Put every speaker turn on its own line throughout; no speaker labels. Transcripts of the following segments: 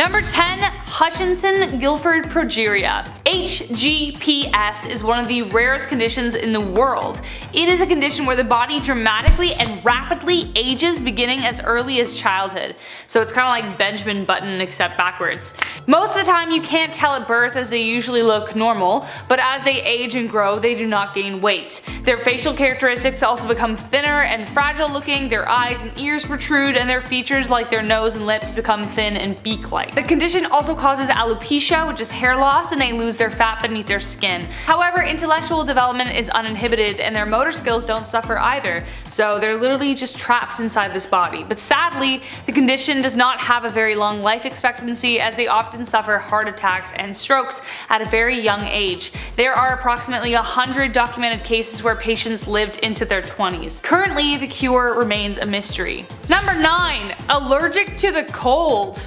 Number 10. Hutchinson-Gilford progeria. HGPS is one of the rarest conditions in the world. It is a condition where the body dramatically and rapidly ages beginning as early as childhood. So it's kind of like Benjamin Button except backwards. Most of the time you can't tell at birth as they usually look normal, but as they age and grow they do not gain weight. Their facial characteristics also become thinner and fragile looking, their eyes and ears protrude, and their features like their nose and lips become thin and beak-like. The condition also causes alopecia, which is hair loss, and they lose their fat beneath their skin. However, intellectual development is uninhibited and their motor skills don't suffer either, so they're literally just trapped inside this body. But sadly, the condition does not have a very long life expectancy as they often suffer heart attacks and strokes at a very young age. There are approximately 100 documented cases where patients lived into their 20s. Currently, the cure remains a mystery. Number 9. Allergic to the cold.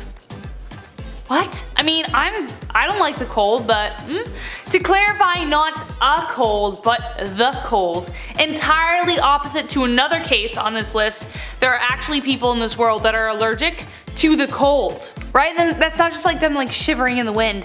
What? I mean, I don't like the cold, but to clarify, not a cold, but the cold. Entirely opposite to another case on this list, there are actually people in this world that are allergic to the cold. Right? Then that's not just like them like shivering in the wind.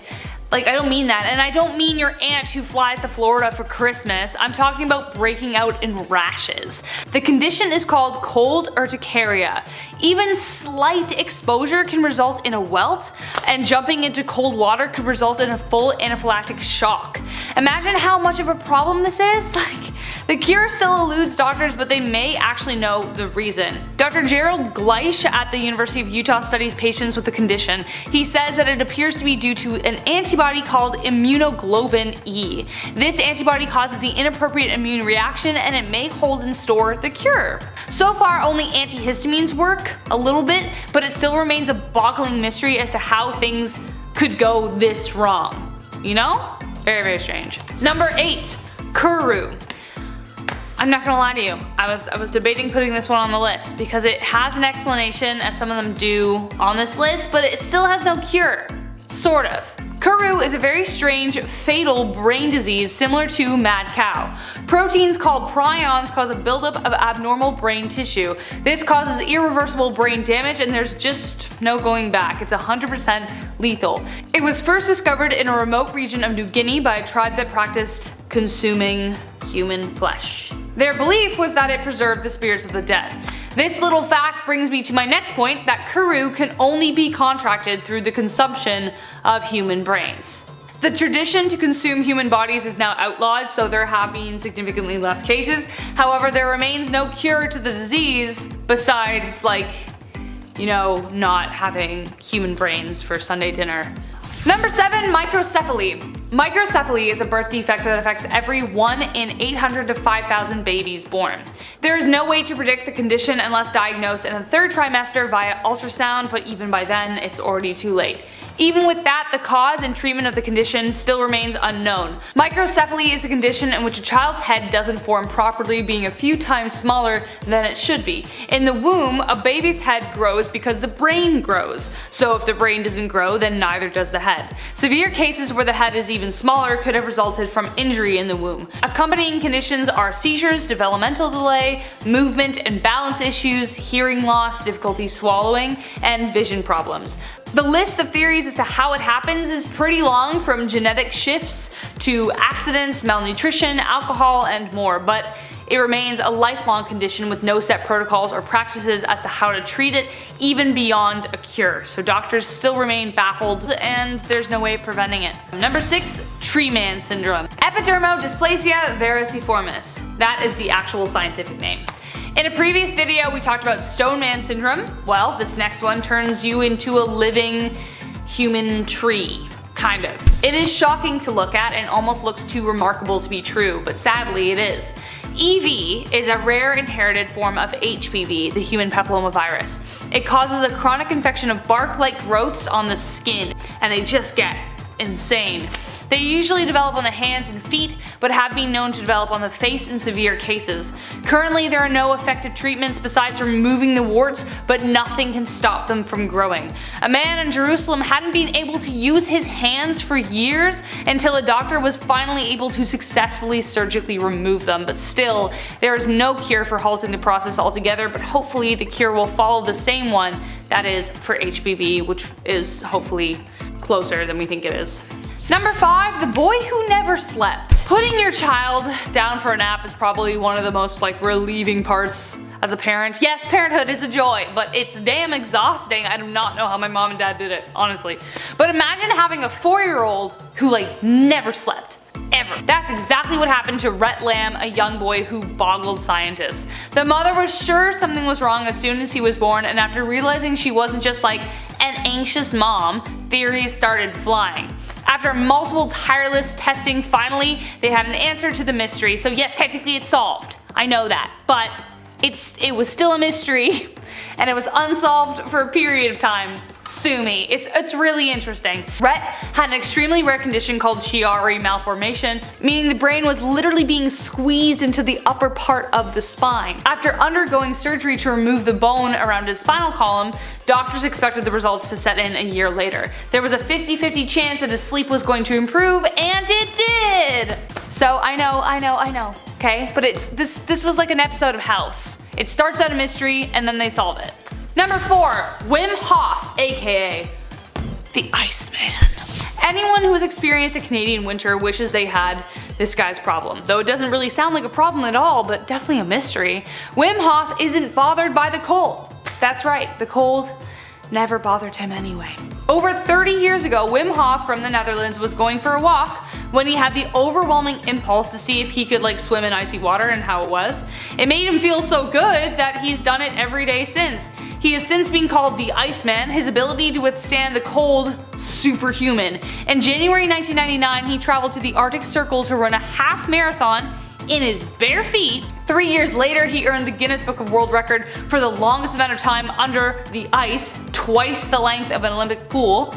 Like, I don't mean that, and I don't mean your aunt who flies to Florida for Christmas. I'm talking about breaking out in rashes. The condition is called cold urticaria. Even slight exposure can result in a welt, and jumping into cold water could result in a full anaphylactic shock. Imagine how much of a problem this is. Like, the cure still eludes doctors, but they may actually know the reason. Dr. Gerald Gleisch at the University of Utah studies patients with the condition. He says that it appears to be due to an antibody called immunoglobulin E. This antibody causes the inappropriate immune reaction and it may hold in store the cure. So far only antihistamines work a little bit, but it still remains a boggling mystery as to how things could go this wrong. You know? Very, very strange. Number 8. Kuru. I'm not gonna lie to you, I was debating putting this one on the list because it has an explanation, as some of them do on this list, but it still has no cure. Sort of. Kuru is a very strange, fatal brain disease similar to mad cow. Proteins called prions cause a buildup of abnormal brain tissue. This causes irreversible brain damage and there's just no going back. It's 100% lethal. It was first discovered in a remote region of New Guinea by a tribe that practiced consuming human flesh. Their belief was that it preserved the spirits of the dead. This little fact brings me to my next point, that Kuru can only be contracted through the consumption of human brains. The tradition to consume human bodies is now outlawed, so there have been significantly less cases. However, there remains no cure to the disease besides, like, you know, not having human brains for Sunday dinner. Number 7. Microcephaly. Microcephaly is a birth defect that affects every 1 in 800 to 5,000 babies born. There is no way to predict the condition unless diagnosed in the 3rd trimester via ultrasound, but even by then it's already too late. Even with that, the cause and treatment of the condition still remains unknown. Microcephaly is a condition in which a child's head doesn't form properly, being a few times smaller than it should be. In the womb, a baby's head grows because the brain grows. So if the brain doesn't grow, then neither does the head. Severe cases where the head is even smaller could have resulted from injury in the womb. Accompanying conditions are seizures, developmental delay, movement and balance issues, hearing loss, difficulty swallowing, and vision problems. The list of theories as to how it happens is pretty long, from genetic shifts to accidents, malnutrition, alcohol, and more, but it remains a lifelong condition with no set protocols or practices as to how to treat it, even beyond a cure. So doctors still remain baffled and there's no way of preventing it. Number 6. Tree man syndrome. Epidermodysplasia vericiformis. That is the actual scientific name. In a previous video we talked about stone man syndrome. Well, this next one turns you into a living human tree. Kind of. It is shocking to look at and almost looks too remarkable to be true, but sadly it is. EV is a rare inherited form of HPV, the human papillomavirus. It causes a chronic infection of bark-like growths on the skin, and they just get insane. They usually develop on the hands and feet, but have been known to develop on the face in severe cases. Currently, there are no effective treatments besides removing the warts, but nothing can stop them from growing. A man in Jerusalem hadn't been able to use his hands for years until a doctor was finally able to successfully surgically remove them, but still, there is no cure for halting the process altogether, but hopefully the cure will follow the same one, that is for HPV, which is hopefully closer than we think it is. Number 5, the boy who never slept. Putting your child down for a nap is probably one of the most relieving parts as a parent. Yes, parenthood is a joy, but it's damn exhausting. I do not know how my mom and dad did it, honestly. But imagine having a 4-year-old who never slept. Ever. That's exactly what happened to Rhett Lamb, a young boy who boggled scientists. The mother was sure something was wrong as soon as he was born, and after realizing she wasn't just an anxious mom, theories started flying. After multiple tireless testing, finally they had an answer to the mystery. So yes, technically it's solved. I know that, but it was still a mystery and it was unsolved for a period of time. Sue me. It's really interesting. Rhett had an extremely rare condition called Chiari malformation, meaning the brain was literally being squeezed into the upper part of the spine. After undergoing surgery to remove the bone around his spinal column, doctors expected the results to set in a year later. There was a 50-50 chance that his sleep was going to improve, and it did! So I know. Okay, but this was like an episode of House. It starts out a mystery and then they solve it. Number 4, Wim Hof, aka the Iceman. Anyone who has experienced a Canadian winter wishes they had this guy's problem. Though it doesn't really sound like a problem at all, but definitely a mystery. Wim Hof isn't bothered by the cold. That's right, the cold never bothered him anyway. Over 30 years ago, Wim Hof from the Netherlands was going for a walk when he had the overwhelming impulse to see if he could swim in icy water and how it was. It made him feel so good that he's done it every day since. He has since been called the Iceman, his ability to withstand the cold superhuman. In January 1999, he traveled to the Arctic Circle to run a half marathon in his bare feet. 3 years later, he earned the Guinness Book of World Record for the longest amount of time under the ice, twice the length of an Olympic pool.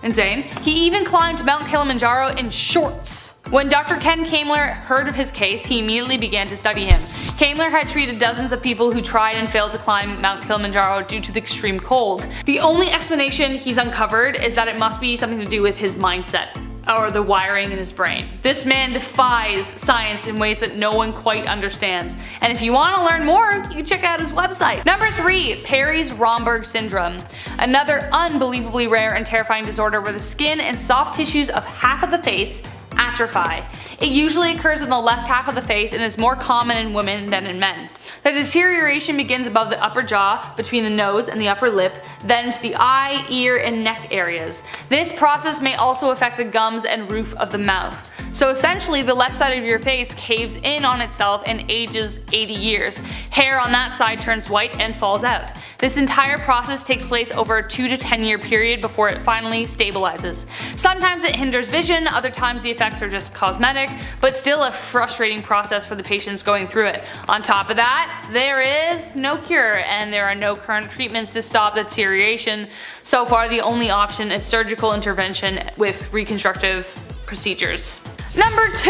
Insane. He even climbed Mount Kilimanjaro in shorts. When Dr. Ken Kaemler heard of his case, he immediately began to study him. Kaemler had treated dozens of people who tried and failed to climb Mount Kilimanjaro due to the extreme cold. The only explanation he's uncovered is that it must be something to do with his mindset, or the wiring in his brain. This man defies science in ways that no one quite understands. And if you want to learn more, you can check out his website. Number 3, Perry-Romberg syndrome. Another unbelievably rare and terrifying disorder where the skin and soft tissues of half of the face atrophy. It usually occurs in the left half of the face and is more common in women than in men. The deterioration begins above the upper jaw, between the nose and the upper lip, then to the eye, ear, and neck areas. This process may also affect the gums and roof of the mouth. So essentially, the left side of your face caves in on itself and ages 80 years. Hair on that side turns white and falls out. This entire process takes place over a 2 to 10 year period before it finally stabilizes. Sometimes it hinders vision, other times the effects are just cosmetic, but still a frustrating process for the patients going through it. On top of that, there is no cure and there are no current treatments to stop the deterioration. So far, the only option is surgical intervention with reconstructive procedures. Number 2,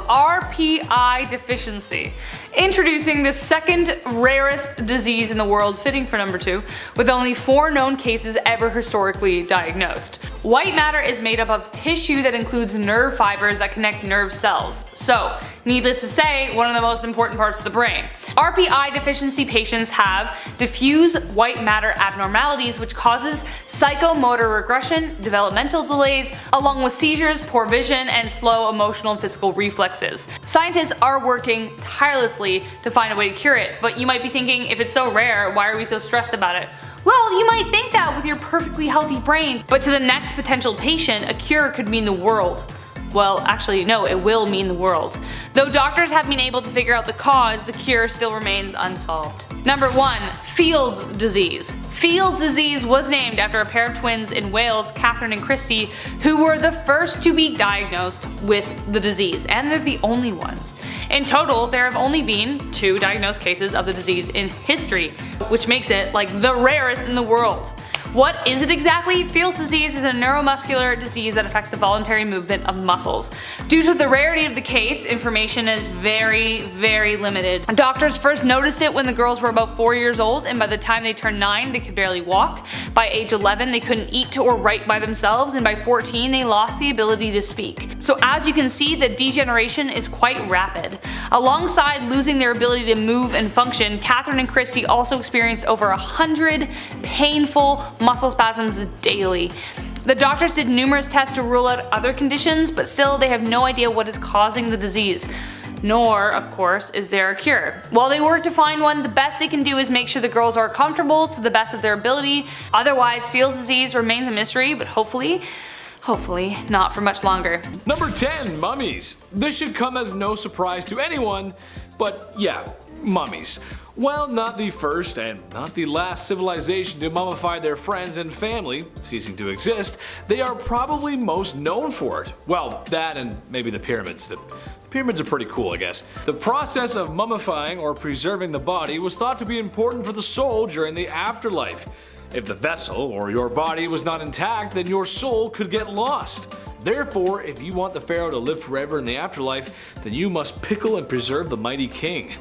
RPI deficiency. Introducing the second rarest disease in the world, fitting for number 2, with only 4 known cases ever historically diagnosed. White matter is made up of tissue that includes nerve fibers that connect nerve cells. So, needless to say, one of the most important parts of the brain. RPI deficiency patients have diffuse white matter abnormalities, which causes psychomotor regression, developmental delays, along with seizures, poor vision, and slow emotional and physical reflexes. Scientists are working tirelessly to find a way to cure it, but you might be thinking, if it's so rare, why are we so stressed about it? Well, you might think that with your perfectly healthy brain, but to the next potential patient, a cure could mean the world. Well, actually, no, it will mean the world. Though doctors have been able to figure out the cause, the cure still remains unsolved. Number 1, Field's disease. Field's disease was named after a pair of twins in Wales, Catherine and Christy, who were the first to be diagnosed with the disease, and they're the only ones. In total, there have only been 2 diagnosed cases of the disease in history, which makes it the rarest in the world. What is it exactly? Field's disease is a neuromuscular disease that affects the voluntary movement of muscles. Due to the rarity of the case, information is very limited. Doctors first noticed it when the girls were about 4 years old, and by the time they turned 9 they could barely walk. By age 11 they couldn't eat or write by themselves, and by 14 they lost the ability to speak. So as you can see, the degeneration is quite rapid. Alongside losing their ability to move and function, Catherine and Christy also experienced over 100 painful muscle spasms daily. The doctors did numerous tests to rule out other conditions, but still they have no idea what is causing the disease. Nor, of course, is there a cure. While they work to find one, the best they can do is make sure the girls are comfortable to the best of their ability. Otherwise, Field's disease remains a mystery, but hopefully not for much longer.
Number 10. Mummies. This should come as no surprise to anyone, but yeah, mummies. While not the first and not the last civilization to mummify their friends and family, ceasing to exist, they are probably most known for it. Well, that and maybe the pyramids. The pyramids are pretty cool, I guess. The process of mummifying or preserving the body was thought to be important for the soul during the afterlife. If the vessel or your body was not intact, then your soul could get lost. Therefore, if you want the pharaoh to live forever in the afterlife, then you must pickle and preserve the mighty king.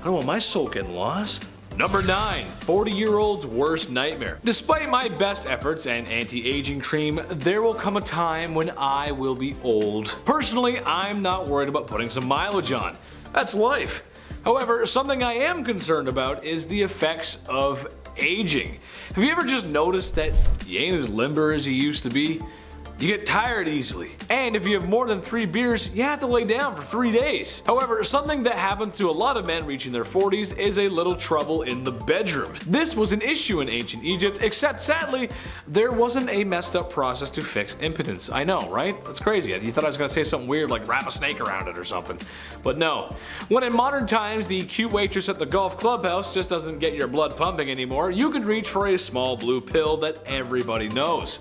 I don't want my soul getting lost. Number 9. 40-year-old's worst nightmare. Despite my best efforts and anti-aging cream, there will come a time when I will be old. Personally, I'm not worried about putting some mileage on. That's life. However, something I am concerned about is the effects of aging. Have you ever just noticed that you ain't as limber as you used to be? You get tired easily. And if you have more than 3 beers, you have to lay down for 3 days. However, something that happens to a lot of men reaching their 40s is a little trouble in the bedroom. This was an issue in ancient Egypt, except sadly, there wasn't a messed up process to fix impotence. I know, right? That's crazy. You thought I was gonna say something weird like wrap a snake around it or something. But no. When in modern times the cute waitress at the golf clubhouse just doesn't get your blood pumping anymore, you can reach for a small blue pill that everybody knows.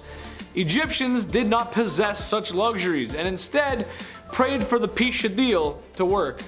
Egyptians did not possess such luxuries and instead prayed for the Pishadil to work.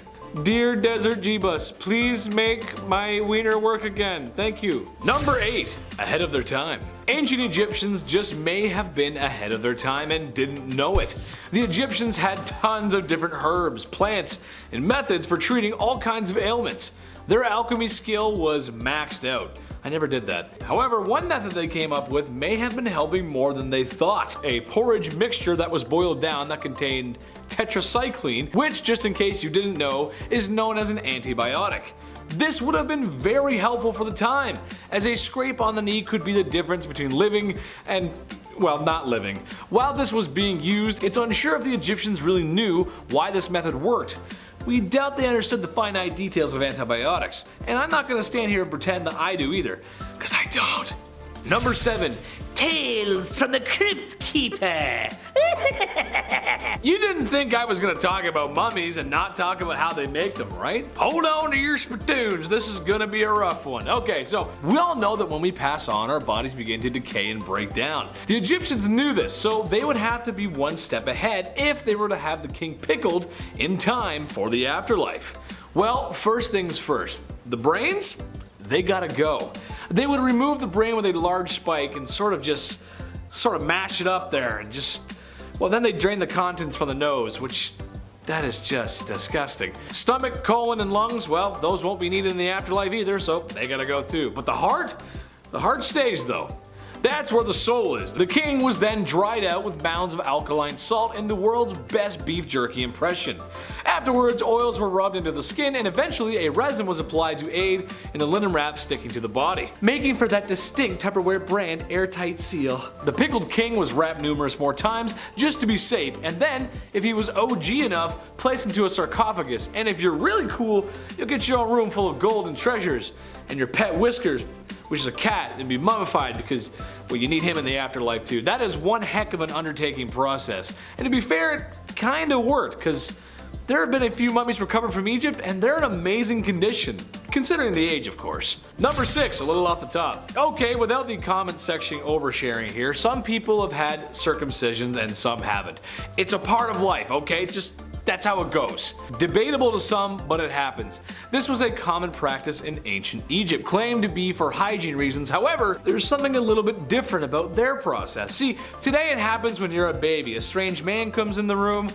Dear Desert Jeebus, please make my wiener work again. Thank you. Number 8. Ahead of their time. Ancient Egyptians just may have been ahead of their time and didn't know it. The Egyptians had tons of different herbs, plants, and methods for treating all kinds of ailments. Their alchemy skill was maxed out. I never did that. However, one method they came up with may have been helping more than they thought. A porridge mixture that was boiled down that contained tetracycline, which, just in case you didn't know, is known as an antibiotic. This would have been very helpful for the time, as a scrape on the knee could be the difference between living and, well, not living. While this was being used, it's unsure if the Egyptians really knew why this method worked. We doubt they understood the finite details of antibiotics, and I'm not gonna stand here and pretend that I do either, cause I don't. Number 7. Tales from the Crypt Keeper. You didn't think I was gonna talk about mummies and not talk about how they make them, right? Hold on to your spittoons, this is gonna be a rough one. Okay, so we all know that when we pass on, our bodies begin to decay and break down. The Egyptians knew this, so they would have to be one step ahead if they were to have the king pickled in time for the afterlife. Well, first things first, the brains? They gotta go. They would remove the brain with a large spike and sort of mash it up there and then they drain the contents from the nose, which that is just disgusting. Stomach, colon, and lungs, well, those won't be needed in the afterlife either, so they gotta go too. But the heart stays though. That's where the soul is. The king was then dried out with mounds of alkaline salt in the world's best beef jerky impression. Afterwards, oils were rubbed into the skin and eventually a resin was applied to aid in the linen wrap sticking to the body, making for that distinct Tupperware brand airtight seal. The pickled king was wrapped numerous more times just to be safe, and then, if he was OG enough, placed into a sarcophagus, and if you're really cool, you'll get your own room full of gold and treasures, and your pet Whiskers, which is a cat, and be mummified because, well, you need him in the afterlife too. That is one heck of an undertaking process. And to be fair, it kinda worked, because there have been a few mummies recovered from Egypt, and they're in amazing condition, considering the age, of course. Number 6, a little off the top. Okay, without the comment section oversharing here, some people have had circumcisions and some haven't. It's a part of life, okay? That's how it goes. Debatable to some, but it happens. This was a common practice in ancient Egypt, claimed to be for hygiene reasons. However, there's something a little bit different about their process. See, today it happens when you're a baby. A strange man comes in the room,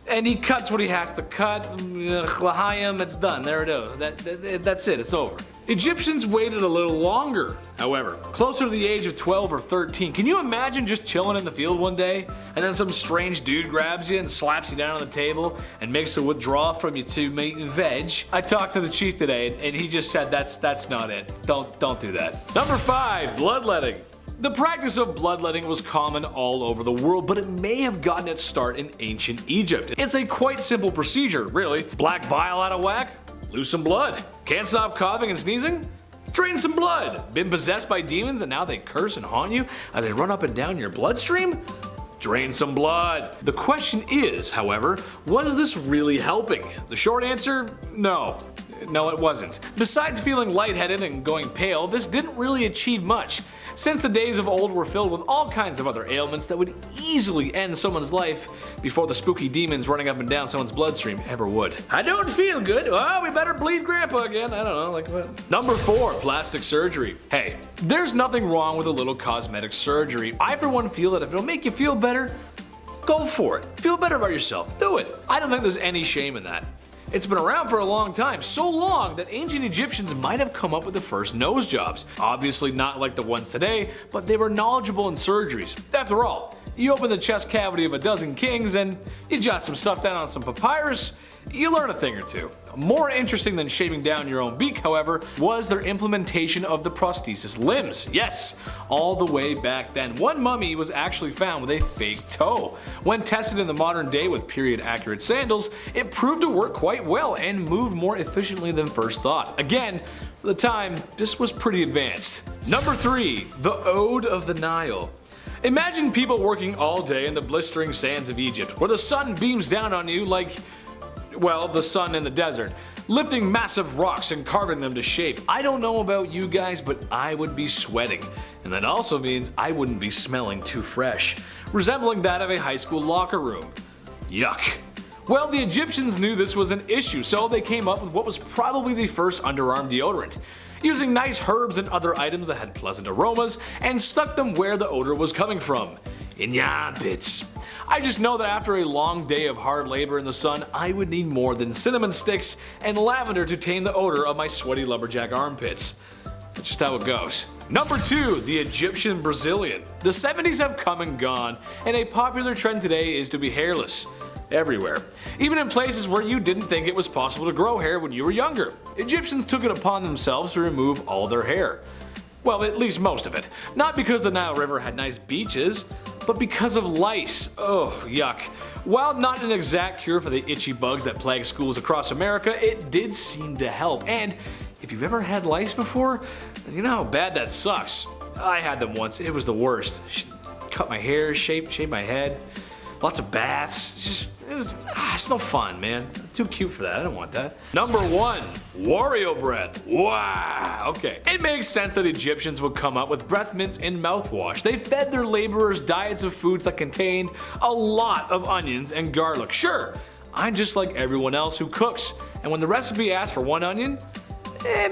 and he cuts what he has to cut. L'chaim, it's done. There it is. That's it. It's over. Egyptians waited a little longer, however, closer to the age of 12 or 13. Can you imagine just chilling in the field one day, and then some strange dude grabs you and slaps you down on the table and makes a withdrawal from you to meat and veg? I talked to the chief today, and he just said that's not it. Don't do that. Number 5, bloodletting. The practice of bloodletting was common all over the world, but it may have gotten its start in ancient Egypt. It's a quite simple procedure, really. Black bile out of whack? Lose some blood. Can't stop coughing and sneezing? Drain some blood. Been possessed by demons and now they curse and haunt you as they run up and down your bloodstream? Drain some blood. The question is, however, was this really helping? The short answer, no. No, it wasn't. Besides feeling lightheaded and going pale, this didn't really achieve much, since the days of old were filled with all kinds of other ailments that would easily end someone's life before the spooky demons running up and down someone's bloodstream ever would. I don't feel good. Oh, we better bleed Grandpa again. I don't know, like what? Number 4, plastic surgery. Hey, there's nothing wrong with a little cosmetic surgery. I for one feel that if it'll make you feel better, go for it. Feel better about yourself. Do it. I don't think there's any shame in that. It's been around for a long time, so long that ancient Egyptians might have come up with the first nose jobs. Obviously not like the ones today, but they were knowledgeable in surgeries. After all, you open the chest cavity of a dozen kings and you jot some stuff down on some papyrus, you learn a thing or two. More interesting than shaving down your own beak, however, was their implementation of the prosthesis limbs. Yes, all the way back then. One mummy was actually found with a fake toe. When tested in the modern day with period-accurate sandals, it proved to work quite well and moved more efficiently than first thought. Again, for the time, this was pretty advanced. Number 3, the Ode of the Nile. Imagine people working all day in the blistering sands of Egypt, where the sun beams down on you like, well, the sun in the desert, lifting massive rocks and carving them to shape. I don't know about you guys, but I would be sweating. And that also means I wouldn't be smelling too fresh, resembling that of a high school locker room. Yuck. Well, the Egyptians knew this was an issue, so they came up with what was probably the first underarm deodorant, using nice herbs and other items that had pleasant aromas, and stuck them where the odor was coming from. In your armpits. I just know that after a long day of hard labor in the sun, I would need more than cinnamon sticks and lavender to tame the odor of my sweaty lumberjack armpits. That's just how it goes. Number 2, the Egyptian Brazilian. The 70s have come and gone, and a popular trend today is to be hairless. Everywhere. Even in places where you didn't think it was possible to grow hair when you were younger. Egyptians took it upon themselves to remove all their hair. Well, at least most of it. Not because the Nile River had nice beaches, but because of lice. Oh, yuck. While not an exact cure for the itchy bugs that plague schools across America, it did seem to help. And if you've ever had lice before, you know how bad that sucks. I had them once. It was the worst. Cut my hair, shave my head. Lots of baths. It's no fun, man. I'm too cute for that. I don't want that. Number 1, Wario breath. Wow. Okay. It makes sense that Egyptians would come up with breath mints and mouthwash. They fed their laborers diets of foods that contained a lot of onions and garlic. Sure, I'm just like everyone else who cooks. And when the recipe asks for 1 onion,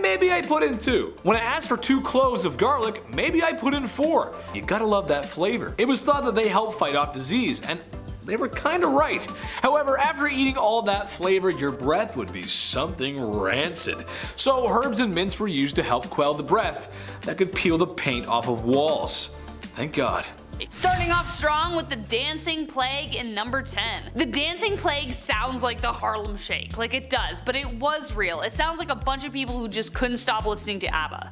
maybe I put in 2. When it asked for 2 cloves of garlic, maybe I put in 4. You gotta love that flavor. It was thought that they help fight off disease, and they were kinda right. However, after eating all that flavor, your breath would be something rancid. So herbs and mints were used to help quell the breath that could peel the paint off of walls. Thank God.
Starting off strong with the dancing plague in number 10. The dancing plague sounds like the Harlem Shake, like it does, but it was real. It sounds like a bunch of people who just couldn't stop listening to ABBA.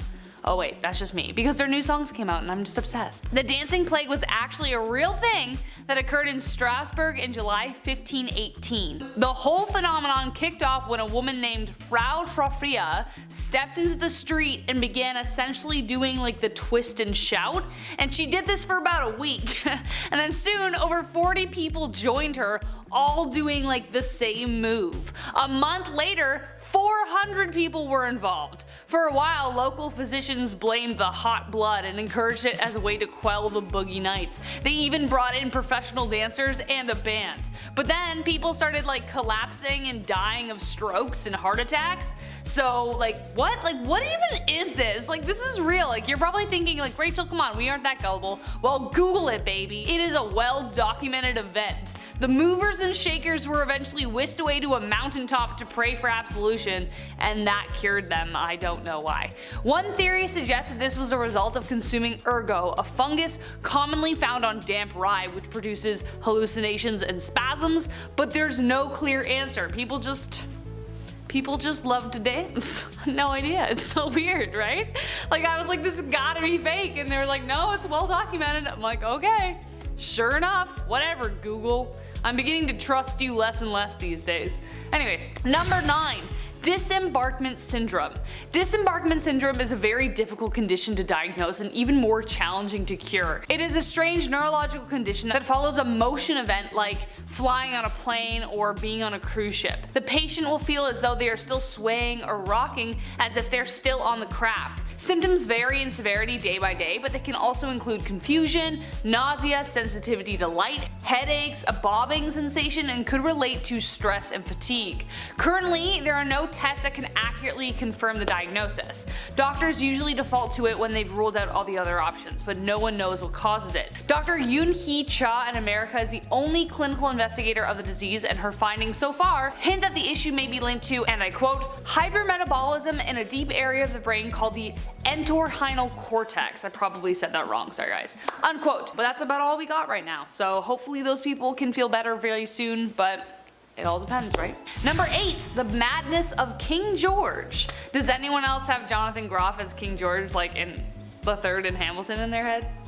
Oh wait, that's just me, because their new songs came out and I'm just obsessed. The dancing plague was actually a real thing that occurred in Strasbourg in July 1518. The whole phenomenon kicked off when a woman named Frau Trofria stepped into the street and began essentially doing like the twist and shout, and she did this for about a week. And then soon over 40 people joined her, all doing like the same move. A month later, 400 people were involved. For a while, local physicians blamed the hot blood and encouraged it as a way to quell the boogie nights. They even brought in professional dancers and a band. But then people started like collapsing and dying of strokes and heart attacks. So like what? Like what even is this? Like this is real. Like you're probably thinking like, Rachel, come on, we aren't that gullible. Well, Google it, baby. It is a well-documented event. The movers and shakers were eventually whisked away to a mountaintop to pray for absolution, and that cured them. I don't know why. One theory suggests that this was a result of consuming ergot, a fungus commonly found on damp rye which produces hallucinations and spasms, but there's no clear answer. People just love to dance. No idea. It's so weird, right? Like I was like, this has gotta be fake, and they were like, no, it's well documented. I'm like, okay. Sure enough, whatever, Google. I'm beginning to trust you less and less these days. Anyways, number 9. Disembarkment syndrome. Disembarkment syndrome is a very difficult condition to diagnose and even more challenging to cure. It is a strange neurological condition that follows a motion event like flying on a plane or being on a cruise ship. The patient will feel as though they are still swaying or rocking as if they're still on the craft. Symptoms vary in severity day by day, but they can also include confusion, nausea, sensitivity to light, headaches, a bobbing sensation, and could relate to stress and fatigue. Currently, there are no tests that can accurately confirm the diagnosis. Doctors usually default to it when they've ruled out all the other options, but no one knows what causes it. Dr. Yoon-hee Cha in America is the only clinical investigator of the disease, and her findings so far hint that the issue may be linked to, and I quote, hypermetabolism in a deep area of the brain called the entorhinal cortex. I probably said that wrong, sorry guys. Unquote. But that's about all we got right now, so hopefully those people can feel better very soon, but it all depends, right? Number 8, the madness of King George. Does anyone else have Jonathan Groff as King George like in the third in Hamilton in their head?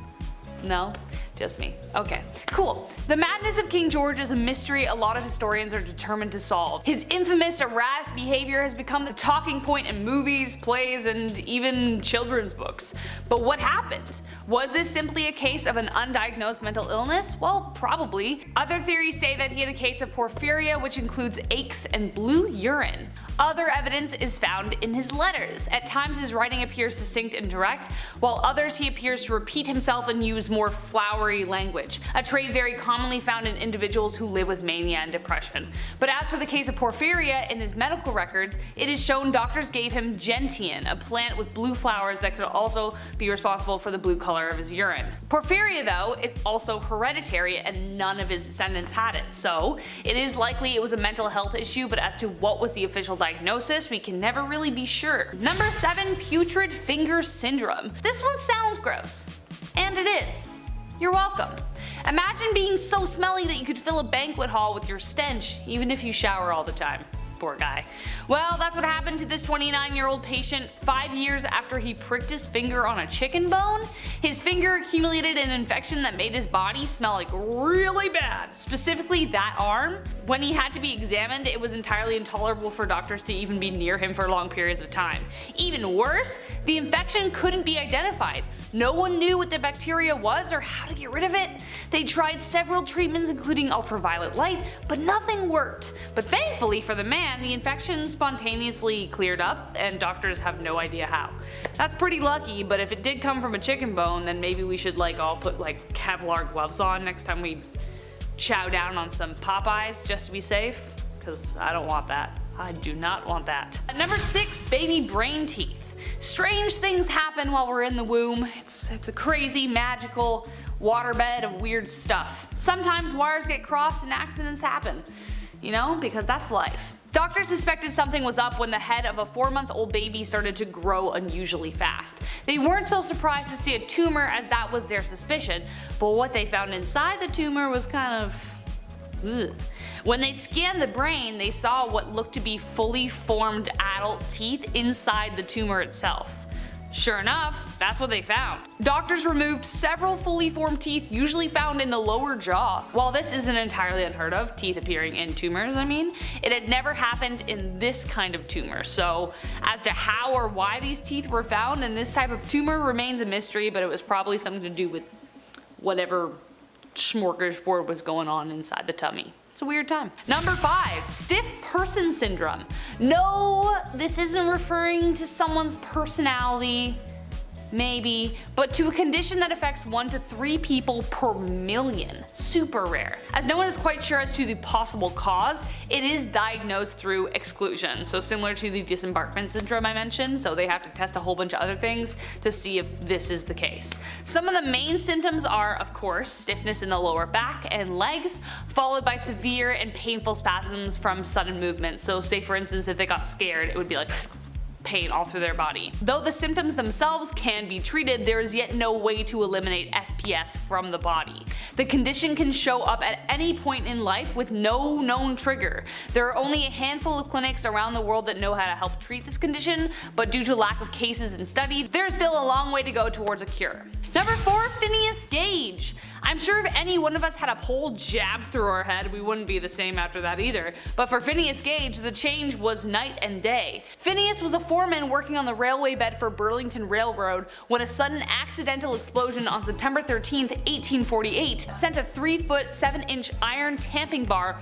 No? Just me. Okay, cool. The madness of King George is a mystery a lot of historians are determined to solve. His infamous erratic behavior has become the talking point in movies, plays, and even children's books. But what happened? Was this simply a case of an undiagnosed mental illness? Well, probably. Other theories say that he had a case of porphyria, which includes aches and blue urine. Other evidence is found in his letters. At times his writing appears succinct and direct, while others he appears to repeat himself and use more flowery language, a trait very commonly found in individuals who live with mania and depression. But as for the case of porphyria, in his medical records, it is shown doctors gave him gentian, a plant with blue flowers that could also be responsible for the blue color of his urine. Porphyria, though, is also hereditary and none of his descendants had it, so it is likely it was a mental health issue, but as to what was the official diagnosis, we can never really be sure. Number 7, putrid finger syndrome. This one sounds gross. And it is. You're welcome. Imagine being so smelly that you could fill a banquet hall with your stench, even if you shower all the time. Poor guy. Well, that's what happened to this 29-year-old patient 5 years after he pricked his finger on a chicken bone. His finger accumulated an infection that made his body smell like really bad, specifically that arm. When he had to be examined, it was entirely intolerable for doctors to even be near him for long periods of time. Even worse, the infection couldn't be identified. No one knew what the bacteria was or how to get rid of it. They tried several treatments including ultraviolet light, but nothing worked. But thankfully for the man, the infection spontaneously cleared up and doctors have no idea how. That's pretty lucky, but if it did come from a chicken bone, then maybe we should all put Kevlar gloves on next time we chow down on some Popeyes just to be safe, because I don't want that. I do not want that. Number 6, baby brain teeth. Strange things happen while we're in the womb. It's a crazy, magical waterbed of weird stuff. Sometimes wires get crossed and accidents happen, you know, because that's life. Doctors suspected something was up when the head of a 4-month-old baby started to grow unusually fast. They weren't so surprised to see a tumor, as that was their suspicion, but what they found inside the tumor was kind of ugh. When they scanned the brain, they saw what looked to be fully formed adult teeth inside the tumor itself. Sure enough, that's what they found. Doctors removed several fully formed teeth usually found in the lower jaw. While this isn't entirely unheard of, teeth appearing in tumors it had never happened in this kind of tumor, so as to how or why these teeth were found in this type of tumor remains a mystery, but it was probably something to do with whatever smorgasbord was going on inside the tummy. It's a weird time. Number 5, stiff person syndrome. No, this isn't referring to someone's personality. Maybe, but to a condition that affects 1 to 3 people per million. Super rare. As no one is quite sure as to the possible cause, it is diagnosed through exclusion. So similar to the disembarkment syndrome I mentioned, so they have to test a whole bunch of other things to see if this is the case. Some of the main symptoms are, of course, stiffness in the lower back and legs, followed by severe and painful spasms from sudden movement. So say for instance if they got scared, it would be like pain all through their body. Though the symptoms themselves can be treated, there is yet no way to eliminate SPS from the body. The condition can show up at any point in life with no known trigger. There are only a handful of clinics around the world that know how to help treat this condition, but due to lack of cases and study, there is still a long way to go towards a cure. Number 4, Phineas Gage. I'm sure if any one of us had a pole jabbed through our head, we wouldn't be the same after that either. But for Phineas Gage, the change was night and day. Phineas was a foreman working on the railway bed for Burlington Railroad when a sudden accidental explosion on September 13, 1848 sent a 3-foot 7-inch iron tamping bar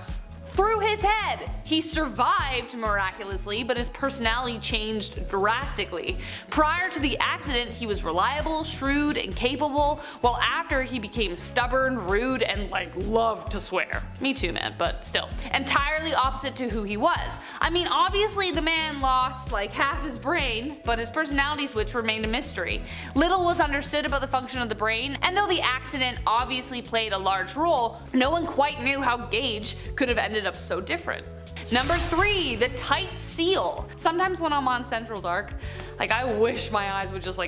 through his head. He survived miraculously, but his personality changed drastically. Prior to the accident, he was reliable, shrewd, and capable, while after he became stubborn, rude, and loved to swear. Me too, man, but still. Entirely opposite to who he was. I mean, obviously the man lost half his brain, but his personality switch remained a mystery. Little was understood about the function of the brain, and though the accident obviously played a large role, no one quite knew how Gage could have ended up so different. Number 3, the tight seal. Sometimes when I'm on Central Dark, I wish my eyes would just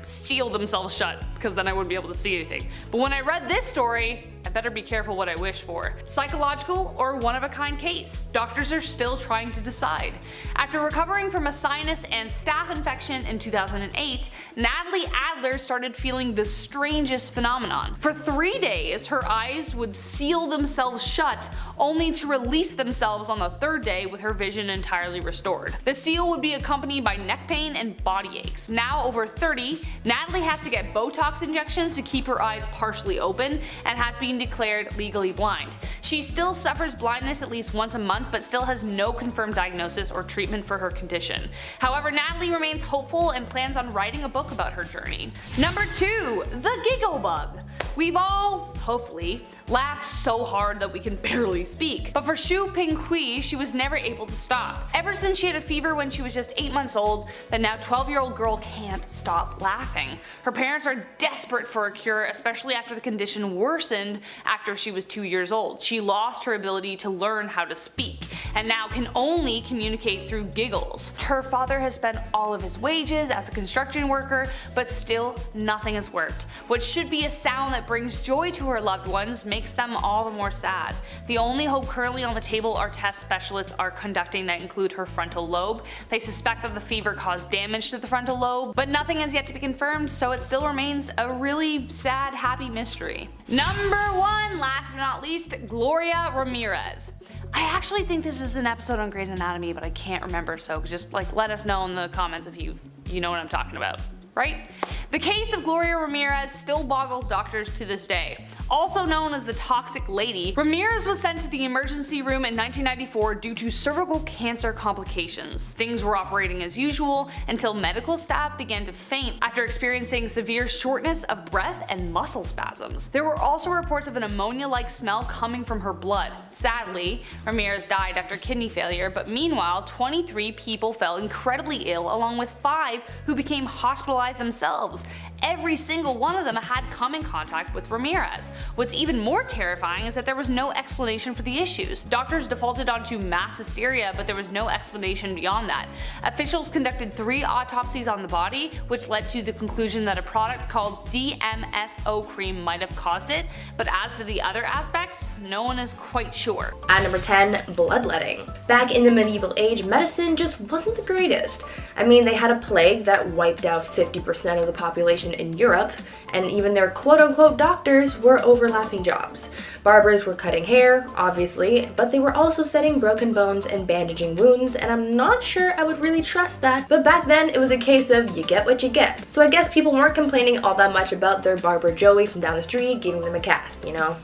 seal themselves shut, because then I wouldn't be able to see anything. But when I read this story, I better be careful what I wish for. Psychological or one-of-a-kind case? Doctors are still trying to decide. After recovering from a sinus and staph infection in 2008, Natalie Adler started feeling the strangest phenomenon. For 3 days, her eyes would seal themselves shut, only to release themselves on the 3rd day with her vision entirely restored. The seal would be accompanied by neck pain and body aches. Now over 30, Natalie has to get Botox injections to keep her eyes partially open and has been declared legally blind. She still suffers blindness at least once a month, but still has no confirmed diagnosis or treatment for her condition. However, Natalie remains hopeful and plans on writing a book about her journey. Number 2, the giggle bug. We've all, hopefully, laughed so hard that we can barely speak. But for Xu Pinghui, she was never able to stop. Ever since she had a fever when she was just 8 months old, the now 12-year-old girl can't stop laughing. Her parents are desperate for a cure, especially after the condition worsened after she was 2 years old. She lost her ability to learn how to speak, and now can only communicate through giggles. Her father has spent all of his wages as a construction worker, but still nothing has worked. What should be a sound that brings joy to her loved ones makes them all the more sad. The only hope currently on the table our test specialists are conducting that include her frontal lobe. They suspect that the fever caused damage to the frontal lobe, but nothing has yet to be confirmed, so it still remains a really sad, happy mystery. Number 1, last but not least, Gloria Ramirez. I actually think this is an episode on Grey's Anatomy, but I can't remember, so just let us know in the comments if you know what I'm talking about. Right? The case of Gloria Ramirez still boggles doctors to this day. Also known as the Toxic Lady, Ramirez was sent to the emergency room in 1994 due to cervical cancer complications. Things were operating as usual until medical staff began to faint after experiencing severe shortness of breath and muscle spasms. There were also reports of an ammonia-like smell coming from her blood. Sadly, Ramirez died after kidney failure, but meanwhile, 23 people fell incredibly ill, along with 5 who became hospitalized themselves. Every single one of them had come in contact with Ramirez. What's even more terrifying is that there was no explanation for the issues. Doctors defaulted onto mass hysteria, but there was no explanation beyond that. Officials conducted 3 autopsies on the body, which led to the conclusion that a product called DMSO cream might have caused it, but as for the other aspects, no one is quite sure.
At number 10, bloodletting. Back in the medieval age, medicine just wasn't the greatest. I mean, they had a plague that wiped out 50% of the population in Europe, and even their quote-unquote doctors were overlapping jobs. Barbers were cutting hair, obviously, but they were also setting broken bones and bandaging wounds, and I'm not sure I would really trust that. But back then, it was a case of you get what you get. So I guess people weren't complaining all that much about their barber Joey from down the street giving them a cast, you know?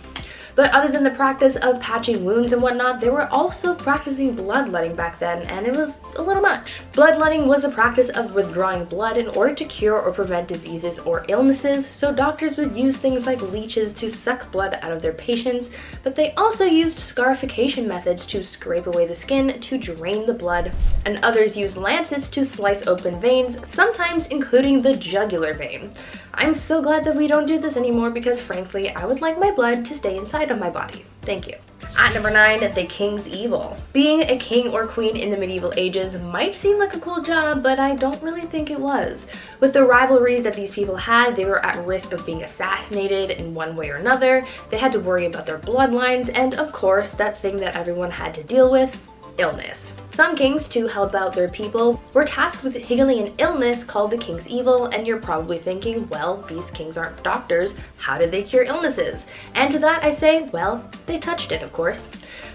But other than the practice of patching wounds and whatnot, they were also practicing bloodletting back then, and it was a little much. Bloodletting was the practice of withdrawing blood in order to cure or prevent diseases or illnesses, so doctors would use things like leeches to suck blood out of their patients, but they also used scarification methods to scrape away the skin to drain the blood, and others used lancets to slice open veins, sometimes including the jugular vein. I'm so glad that we don't do this anymore because frankly, I would like my blood to stay inside of my body. Thank you. At number 9, the King's Evil. Being a king or queen in the medieval ages might seem like a cool job, but I don't really think it was. With the rivalries that these people had, they were at risk of being assassinated in one way or another. They had to worry about their bloodlines, and of course, that thing that everyone had to deal with, illness. Some kings, to help out their people, were tasked with healing an illness called the King's Evil, and you're probably thinking, well, these kings aren't doctors, how did they cure illnesses? And to that I say, well, they touched it, of course.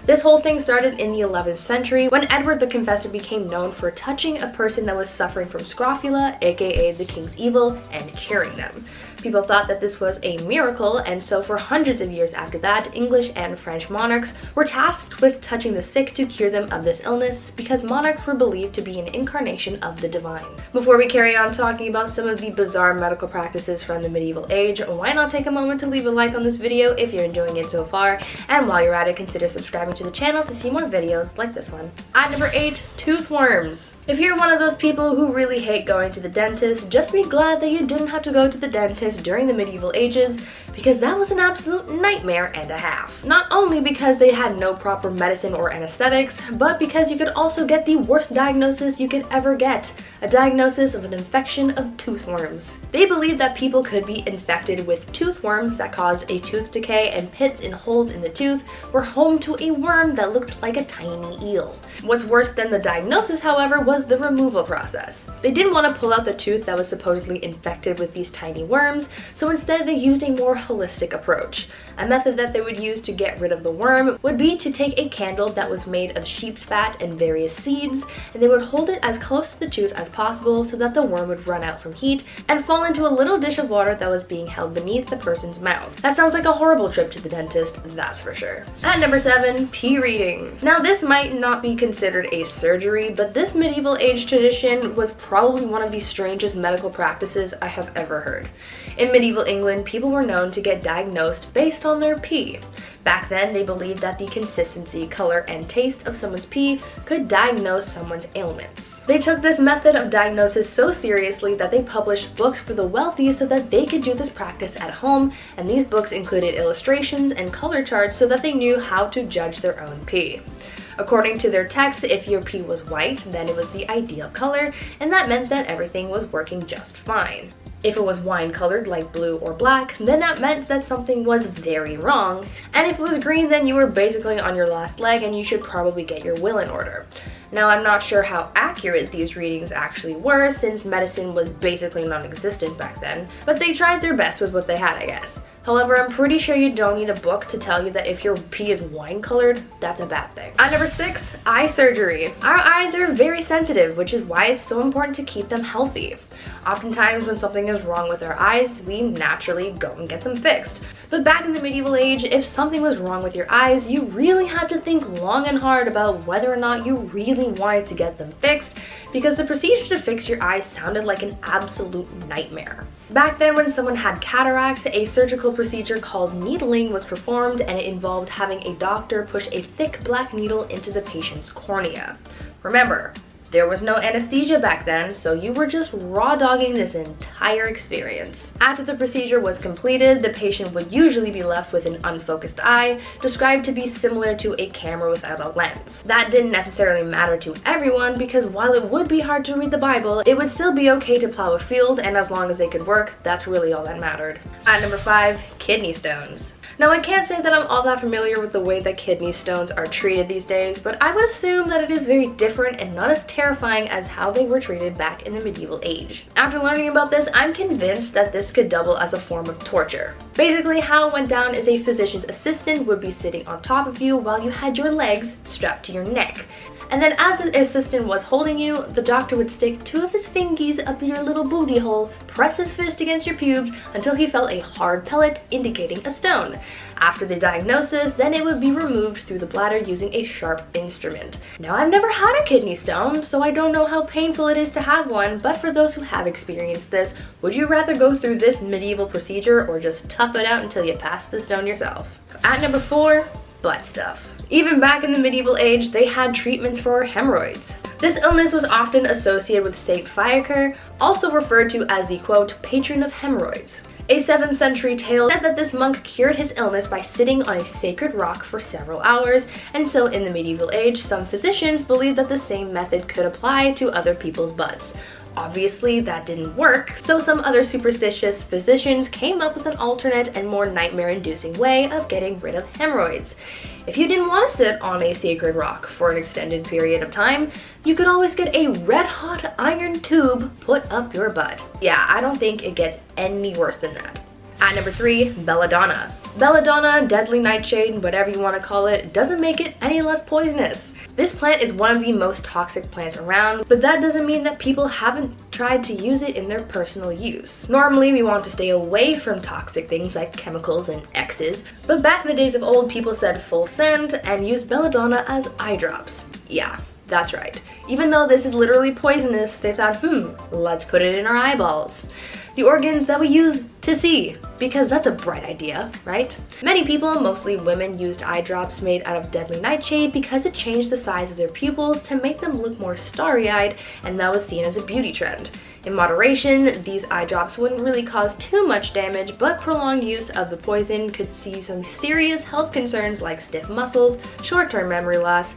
This whole thing started in the 11th century when Edward the Confessor became known for touching a person that was suffering from scrofula, aka the King's Evil, and curing them. People thought that this was a miracle, and so for hundreds of years after that, English and French monarchs were tasked with touching the sick to cure them of this illness because monarchs were believed to be an incarnation of the divine. Before we carry on talking about some of the bizarre medical practices from the medieval age, why not take a moment to leave a like on this video if you're enjoying it so far, and while you're at it, consider subscribing to the channel to see more videos like this one. At number 8, tooth worms. If you're one of those people who really hate going to the dentist, just be glad that you didn't have to go to the dentist during the medieval ages, because that was an absolute nightmare and a half. Not only because they had no proper medicine or anesthetics, but because you could also get the worst diagnosis you could ever get, a diagnosis of an infection of tooth worms. They believed that people could be infected with tooth worms that caused a tooth decay, and pits and holes in the tooth were home to a worm that looked like a tiny eel. What's worse than the diagnosis, however, was the removal process. They didn't want to pull out the tooth that was supposedly infected with these tiny worms, so instead they used a more holistic approach. A method that they would use to get rid of the worm would be to take a candle that was made of sheep's fat and various seeds, and they would hold it as close to the tooth as possible so that the worm would run out from heat and fall into a little dish of water that was being held beneath the person's mouth. That sounds like a horrible trip to the dentist, that's for sure. At number 7, pee reading. Now this might not be considered a surgery, but this medieval age tradition was probably one of the strangest medical practices I have ever heard. In medieval England, people were known to get diagnosed based on their pee. Back then, they believed that the consistency, color, and taste of someone's pee could diagnose someone's ailments. They took this method of diagnosis so seriously that they published books for the wealthy so that they could do this practice at home, and these books included illustrations and color charts so that they knew how to judge their own pee. According to their text, if your pee was white, then it was the ideal color, and that meant that everything was working just fine. If it was wine colored like blue or black, then that meant that something was very wrong. And if it was green, then you were basically on your last leg and you should probably get your will in order. Now, I'm not sure how accurate these readings actually were since medicine was basically non-existent back then, but they tried their best with what they had, I guess. However, I'm pretty sure you don't need a book to tell you that if your pee is wine colored, that's a bad thing. At number 6, eye surgery. Our eyes are very sensitive, which is why it's so important to keep them healthy. Oftentimes when something is wrong with our eyes, we naturally go and get them fixed. But back in the medieval age, if something was wrong with your eyes, you really had to think long and hard about whether or not you really wanted to get them fixed, because the procedure to fix your eyes sounded like an absolute nightmare. Back then, when someone had cataracts, a surgical procedure called needling was performed, and it involved having a doctor push a thick black needle into the patient's cornea. Remember, there was no anesthesia back then, so you were just raw dogging this entire experience. After the procedure was completed, the patient would usually be left with an unfocused eye, described to be similar to a camera without a lens. That didn't necessarily matter to everyone, because while it would be hard to read the Bible, it would still be okay to plow a field, and as long as they could work, that's really all that mattered. At number 5, kidney stones. Now, I can't say that I'm all that familiar with the way that kidney stones are treated these days, but I would assume that it is very different and not as terrifying as how they were treated back in the medieval age. After learning about this, I'm convinced that this could double as a form of torture. Basically, how it went down is a physician's assistant would be sitting on top of you while you had your legs strapped to your neck. And then as the assistant was holding you, the doctor would stick 2 of his fingies up your little booty hole, press his fist against your pubes until he felt a hard pellet indicating a stone. After the diagnosis, then it would be removed through the bladder using a sharp instrument. Now, I've never had a kidney stone, so I don't know how painful it is to have one, but for those who have experienced this, would you rather go through this medieval procedure or just tough it out until you pass the stone yourself? At number 4, butt stuff. Even back in the medieval age, they had treatments for hemorrhoids. This illness was often associated with Saint Fiacre, also referred to as the quote, patron of hemorrhoids. A 7th century tale said that this monk cured his illness by sitting on a sacred rock for several hours, and so in the medieval age, some physicians believed that the same method could apply to other people's butts. Obviously, that didn't work, so some other superstitious physicians came up with an alternate and more nightmare-inducing way of getting rid of hemorrhoids. If you didn't want to sit on a sacred rock for an extended period of time, you could always get a red-hot iron tube put up your butt. Yeah, I don't think it gets any worse than that. At number 3, belladonna. Belladonna, deadly nightshade, whatever you want to call it, doesn't make it any less poisonous. This plant is one of the most toxic plants around, but that doesn't mean that people haven't tried to use it in their personal use. Normally, we want to stay away from toxic things like chemicals and X's, but back in the days of old, people said full send and used belladonna as eye drops. Yeah, that's right. Even though this is literally poisonous, they thought, let's put it in our eyeballs. The organs that we use to see, because that's a bright idea, right? Many people, mostly women, used eye drops made out of deadly nightshade because it changed the size of their pupils to make them look more starry-eyed, and that was seen as a beauty trend. In moderation, these eye drops wouldn't really cause too much damage, but prolonged use of the poison could see some serious health concerns like stiff muscles, short-term memory loss,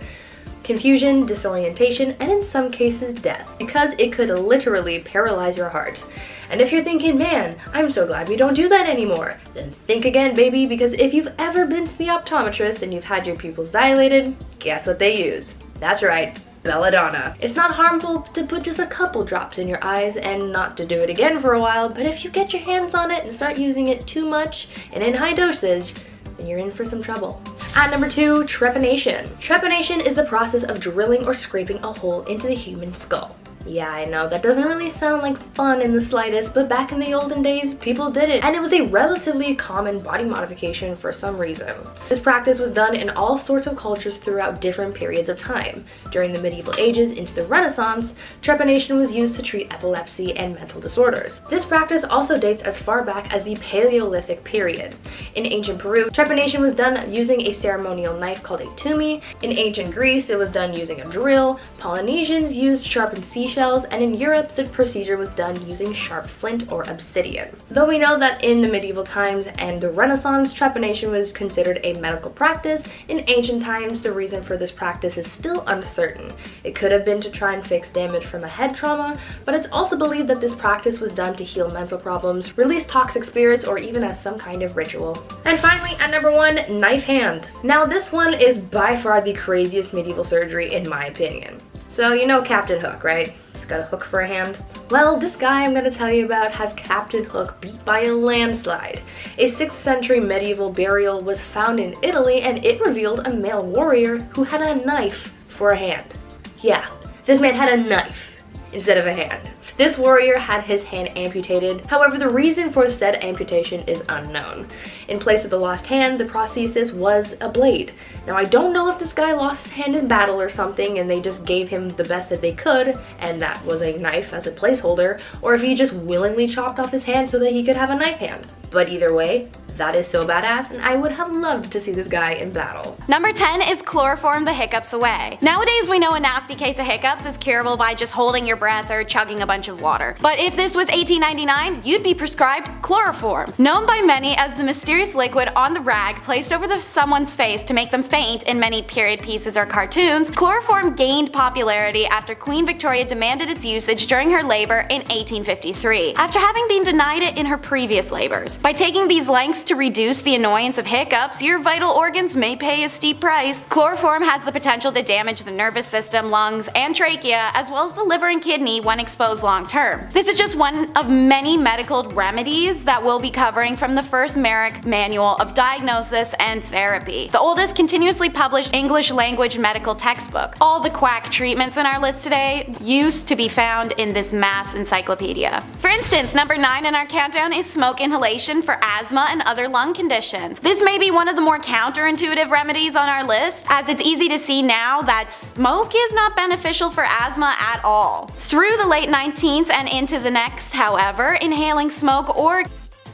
confusion, disorientation, and in some cases death, because it could literally paralyze your heart. And if you're thinking, man, I'm so glad we don't do that anymore, then think again, baby, because if you've ever been to the optometrist and you've had your pupils dilated, guess what they use? That's right, belladonna. It's not harmful to put just a couple drops in your eyes and not to do it again for a while, but if you get your hands on it and start using it too much and in high dosage, then you're in for some trouble. At number 2, trepanation. Trepanation is the process of drilling or scraping a hole into the human skull. Yeah, I know, that doesn't really sound like fun in the slightest, but back in the olden days, people did it, and it was a relatively common body modification for some reason. This practice was done in all sorts of cultures throughout different periods of time. During the medieval ages into the Renaissance, trepanation was used to treat epilepsy and mental disorders. This practice also dates as far back as the Paleolithic period. In ancient Peru, trepanation was done using a ceremonial knife called a tumi. In ancient Greece, it was done using a drill. Polynesians used sharpened seashells, and in Europe, the procedure was done using sharp flint or obsidian. Though we know that in the medieval times and the Renaissance, trepanation was considered a medical practice, in ancient times, the reason for this practice is still uncertain. It could have been to try and fix damage from a head trauma, but it's also believed that this practice was done to heal mental problems, release toxic spirits, or even as some kind of ritual. And finally, at number 1, knife hand. Now, this one is by far the craziest medieval surgery in my opinion. So you know Captain Hook, right? He's got a hook for a hand. Well, this guy I'm going to tell you about has Captain Hook beat by a landslide. A 6th century medieval burial was found in Italy, and it revealed a male warrior who had a knife for a hand. Yeah, this man had a knife instead of a hand. This warrior had his hand amputated. However, the reason for said amputation is unknown. In place of the lost hand, the prosthesis was a blade. Now, I don't know if this guy lost his hand in battle or something and they just gave him the best that they could, and that was a knife as a placeholder, or if he just willingly chopped off his hand so that he could have a knife hand. But either way, that is so badass, and I would have loved to see this guy in battle.
Number 10 is chloroform the hiccups away. Nowadays we know a nasty case of hiccups is curable by just holding your breath or chugging a bunch of water. But if this was 1899, you'd be prescribed chloroform. Known by many as the mysterious liquid on the rag placed over someone's face to make them faint in many period pieces or cartoons, chloroform gained popularity after Queen Victoria demanded its usage during her labor in 1853, after having been denied it in her previous labors. By taking these lengths to reduce the annoyance of hiccups, your vital organs may pay a steep price. Chloroform has the potential to damage the nervous system, lungs, and trachea, as well as the liver and kidney when exposed long term. This is just one of many medical remedies that we'll be covering from the first Merrick Manual of Diagnosis and Therapy, the oldest continuously published English language medical textbook. All the quack treatments in our list today used to be found in this mass encyclopedia. For instance, number 9 in our countdown is smoke inhalation for asthma and other lung conditions. This may be one of the more counterintuitive remedies on our list, as it's easy to see now that smoke is not beneficial for asthma at all. Through the late 19th and into the next, however, inhaling smoke or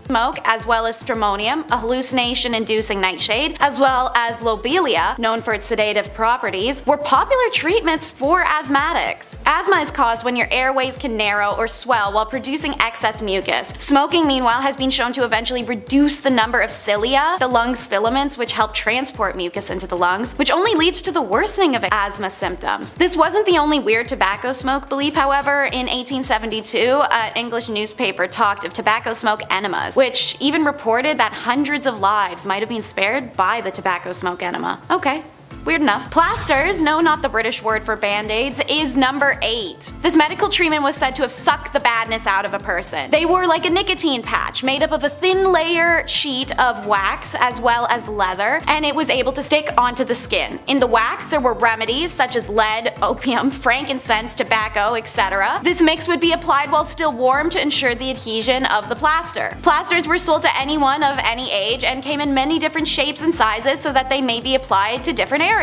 smoke, as well as stramonium, a hallucination-inducing nightshade, as well as lobelia, known for its sedative properties, were popular treatments for asthmatics. Asthma is caused when your airways can narrow or swell while producing excess mucus. Smoking, meanwhile, has been shown to eventually reduce the number of cilia, the lungs' filaments which help transport mucus into the lungs, which only leads to the worsening of asthma symptoms. This wasn't the only weird tobacco smoke belief, however. In 1872, an English newspaper talked of tobacco smoke enemas, which even reported that hundreds of lives might have been spared by the tobacco smoke enema. Okay. Weird enough. Plasters, no, not the British word for band-aids, is number 8. This medical treatment was said to have sucked the badness out of a person. They were like a nicotine patch, made up of a thin layer sheet of wax as well as leather, and it was able to stick onto the skin. In the wax, there were remedies such as lead, opium, frankincense, tobacco, etc. This mix would be applied while still warm to ensure the adhesion of the plaster. Plasters were sold to anyone of any age and came in many different shapes and sizes so that they may be applied to different areas.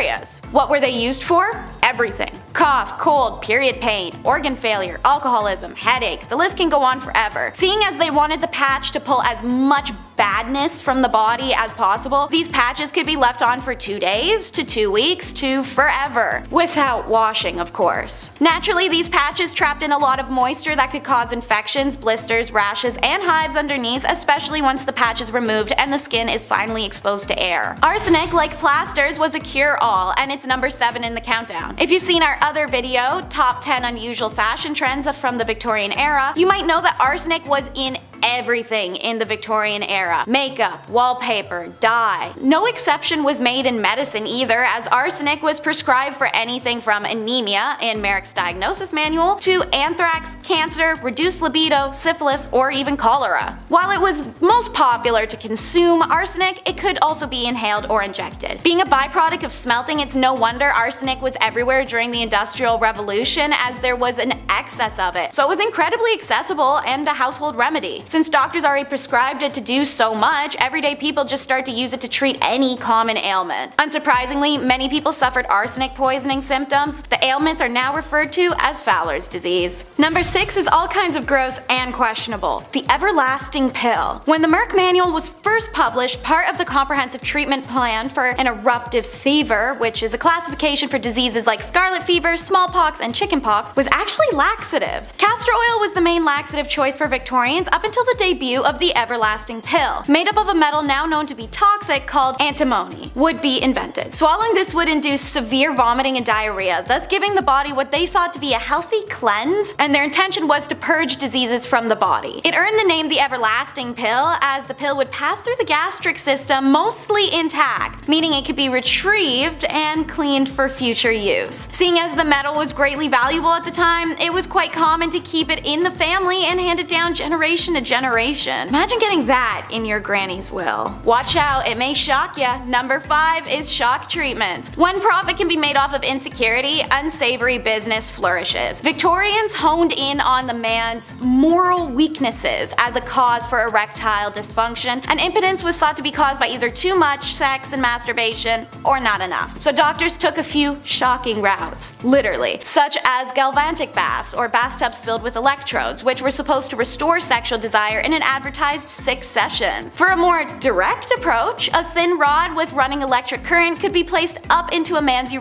What were they used for? Everything. Cough, cold, period pain, organ failure, alcoholism, headache, the list can go on forever. Seeing as they wanted the patch to pull as much badness from the body as possible, these patches could be left on for 2 days to 2 weeks to forever. Without washing, of course. Naturally, these patches trapped in a lot of moisture that could cause infections, blisters, rashes, and hives underneath, especially once the patch is removed and the skin is finally exposed to air. Arsenic, like plasters, was a cure-all, and it's number 7 in the countdown. If you've seen our other video, Top 10 Unusual Fashion Trends from the Victorian Era, you might know that arsenic was in everything in the Victorian era. Makeup, wallpaper, dye. No exception was made in medicine either, as arsenic was prescribed for anything from anemia in Merrick's diagnosis manual to anthrax, cancer, reduced libido, syphilis, or even cholera. While it was most popular to consume arsenic, it could also be inhaled or injected. Being a byproduct of smelting, it's no wonder arsenic was everywhere during the Industrial Revolution, as there was an excess of it. So it was incredibly accessible and a household remedy. Since doctors already prescribed it to do so much, everyday people just start to use it to treat any common ailment. Unsurprisingly, many people suffered arsenic poisoning symptoms. The ailments are now referred to as Fowler's disease. Number 6 is all kinds of gross and questionable. The everlasting pill. When the Merck manual was first published, part of the comprehensive treatment plan for an eruptive fever, which is a classification for diseases like scarlet fever, smallpox, and chickenpox, was actually laxatives. Castor oil was the main laxative choice for Victorians up until the debut of the everlasting pill, made up of a metal now known to be toxic called antimony, would be invented. Swallowing this would induce severe vomiting and diarrhea, thus giving the body what they thought to be a healthy cleanse, and their intention was to purge diseases from the body. It earned the name the everlasting pill, as the pill would pass through the gastric system mostly intact, meaning it could be retrieved and cleaned for future use. Seeing as the metal was greatly valuable at the time, it was quite common to keep it in the family and hand it down generation to generation. Imagine getting that in your granny's will. Watch out, it may shock ya. Number 5 is shock treatment. When profit can be made off of insecurity, unsavory business flourishes. Victorians honed in on the man's moral weaknesses as a cause for erectile dysfunction, and impotence was thought to be caused by either too much sex and masturbation or not enough. So doctors took a few shocking routes, literally, such as galvanic baths or bathtubs filled with electrodes, which were supposed to restore sexual desire in an advertised 6 sessions. For a more direct approach, a thin rod with running electric current could be placed up into a man's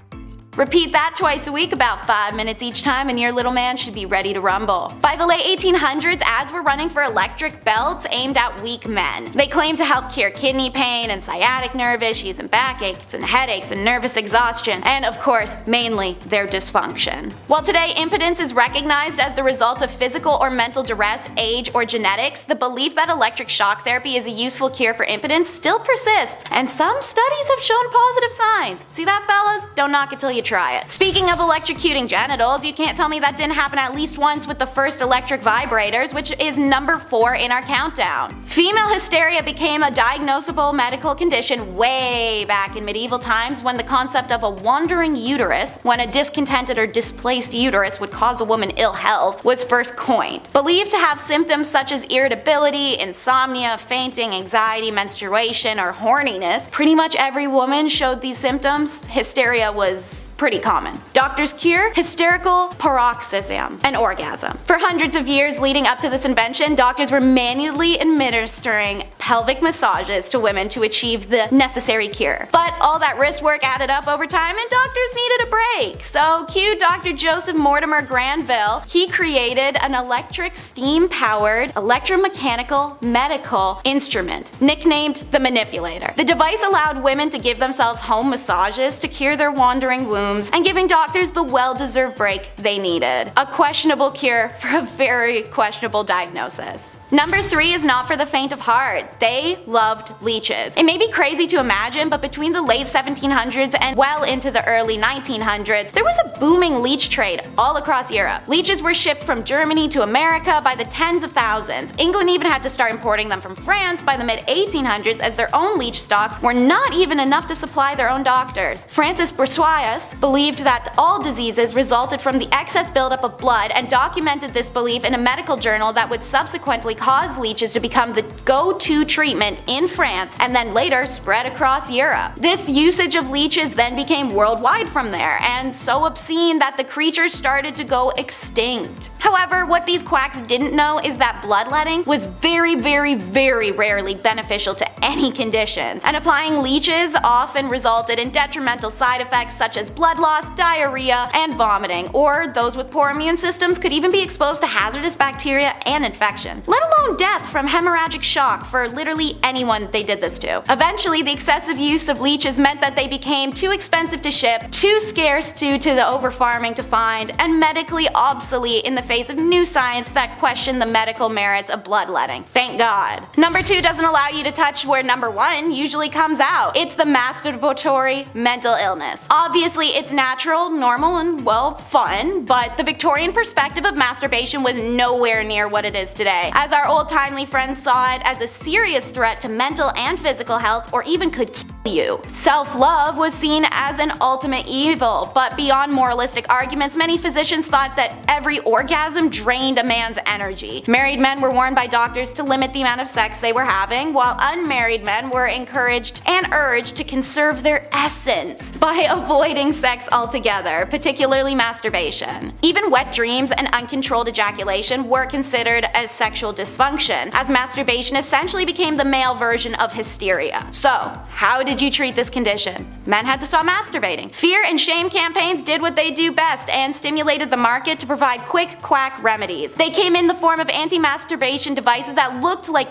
Repeat that twice a week, about 5 minutes each time, and your little man should be ready to rumble. By the late 1800s, ads were running for electric belts aimed at weak men. They claimed to help cure kidney pain and sciatic nerve issues and backaches and headaches and nervous exhaustion, and of course, mainly their dysfunction. While today impotence is recognized as the result of physical or mental duress, age, or genetics, the belief that electric shock therapy is a useful cure for impotence still persists, and some studies have shown positive signs. See that, fellas? Don't knock it till you try it. Speaking of electrocuting genitals, you can't tell me that didn't happen at least once with the first electric vibrators, which is number 4 in our countdown. Female hysteria became a diagnosable medical condition way back in medieval times when the concept of a wandering uterus, when a discontented or displaced uterus would cause a woman ill health, was first coined. Believed to have symptoms such as irritability, insomnia, fainting, anxiety, menstruation, or horniness, pretty much every woman showed these symptoms. Hysteria was pretty common. Doctors cure hysterical paroxysm, an orgasm. For hundreds of years leading up to this invention, doctors were manually administering pelvic massages to women to achieve the necessary cure. But all that wrist work added up over time and doctors needed a break. So cue Dr. Joseph Mortimer Granville. He created an electric steam-powered electromechanical medical instrument, nicknamed the manipulator. The device allowed women to give themselves home massages to cure their wandering wombs and giving doctors the well-deserved break they needed. A questionable cure for a very questionable diagnosis. Number 3 is not for the faint of heart. They loved leeches. It may be crazy to imagine, but between the late 1700s and well into the early 1900s, there was a booming leech trade all across Europe. Leeches were shipped from Germany to America by the tens of thousands. England even had to start importing them from France by the mid-1800s as their own leech stocks were not even enough to supply their own doctors. Francis Broussais believed that all diseases resulted from the excess buildup of blood and documented this belief in a medical journal that would subsequently cause leeches to become the go-to treatment in France and then later spread across Europe. This usage of leeches then became worldwide from there, and so obscene that the creatures started to go extinct. However, what these quacks didn't know is that bloodletting was very rarely beneficial to any conditions, and applying leeches often resulted in detrimental side effects such as blood loss, diarrhea, and vomiting, or those with poor immune systems could even be exposed to hazardous bacteria and infection, let alone death from hemorrhagic shock for literally anyone they did this to. Eventually, the excessive use of leeches meant that they became too expensive to ship, too scarce due to the over-farming to find, and medically obsolete in the face of new science that questioned the medical merits of bloodletting. Thank God. Number 2 doesn't allow you to touch where number 1 usually comes out. It's the masturbatory mental illness. Obviously, it's natural, normal, and well, fun, but the Victorian perspective of masturbation was nowhere near what it is today, as our old-timely friends saw it as a serious threat to mental and physical health, or even could kill you. Self-love was seen as an ultimate evil, but beyond moralistic arguments, many physicians thought that every orgasm drained a man's energy. Married men were warned by doctors to limit the amount of sex they were having, while unmarried men were encouraged and urged to conserve their essence by avoiding sex altogether, particularly masturbation. Even wet dreams and uncontrolled ejaculation were considered a sexual dysfunction, as masturbation essentially became the male version of hysteria. So, how did you treat this condition? Men had to stop masturbating. Fear and shame campaigns did what they do best and stimulated the market to provide quick quack remedies. They came in the form of anti-masturbation devices that looked like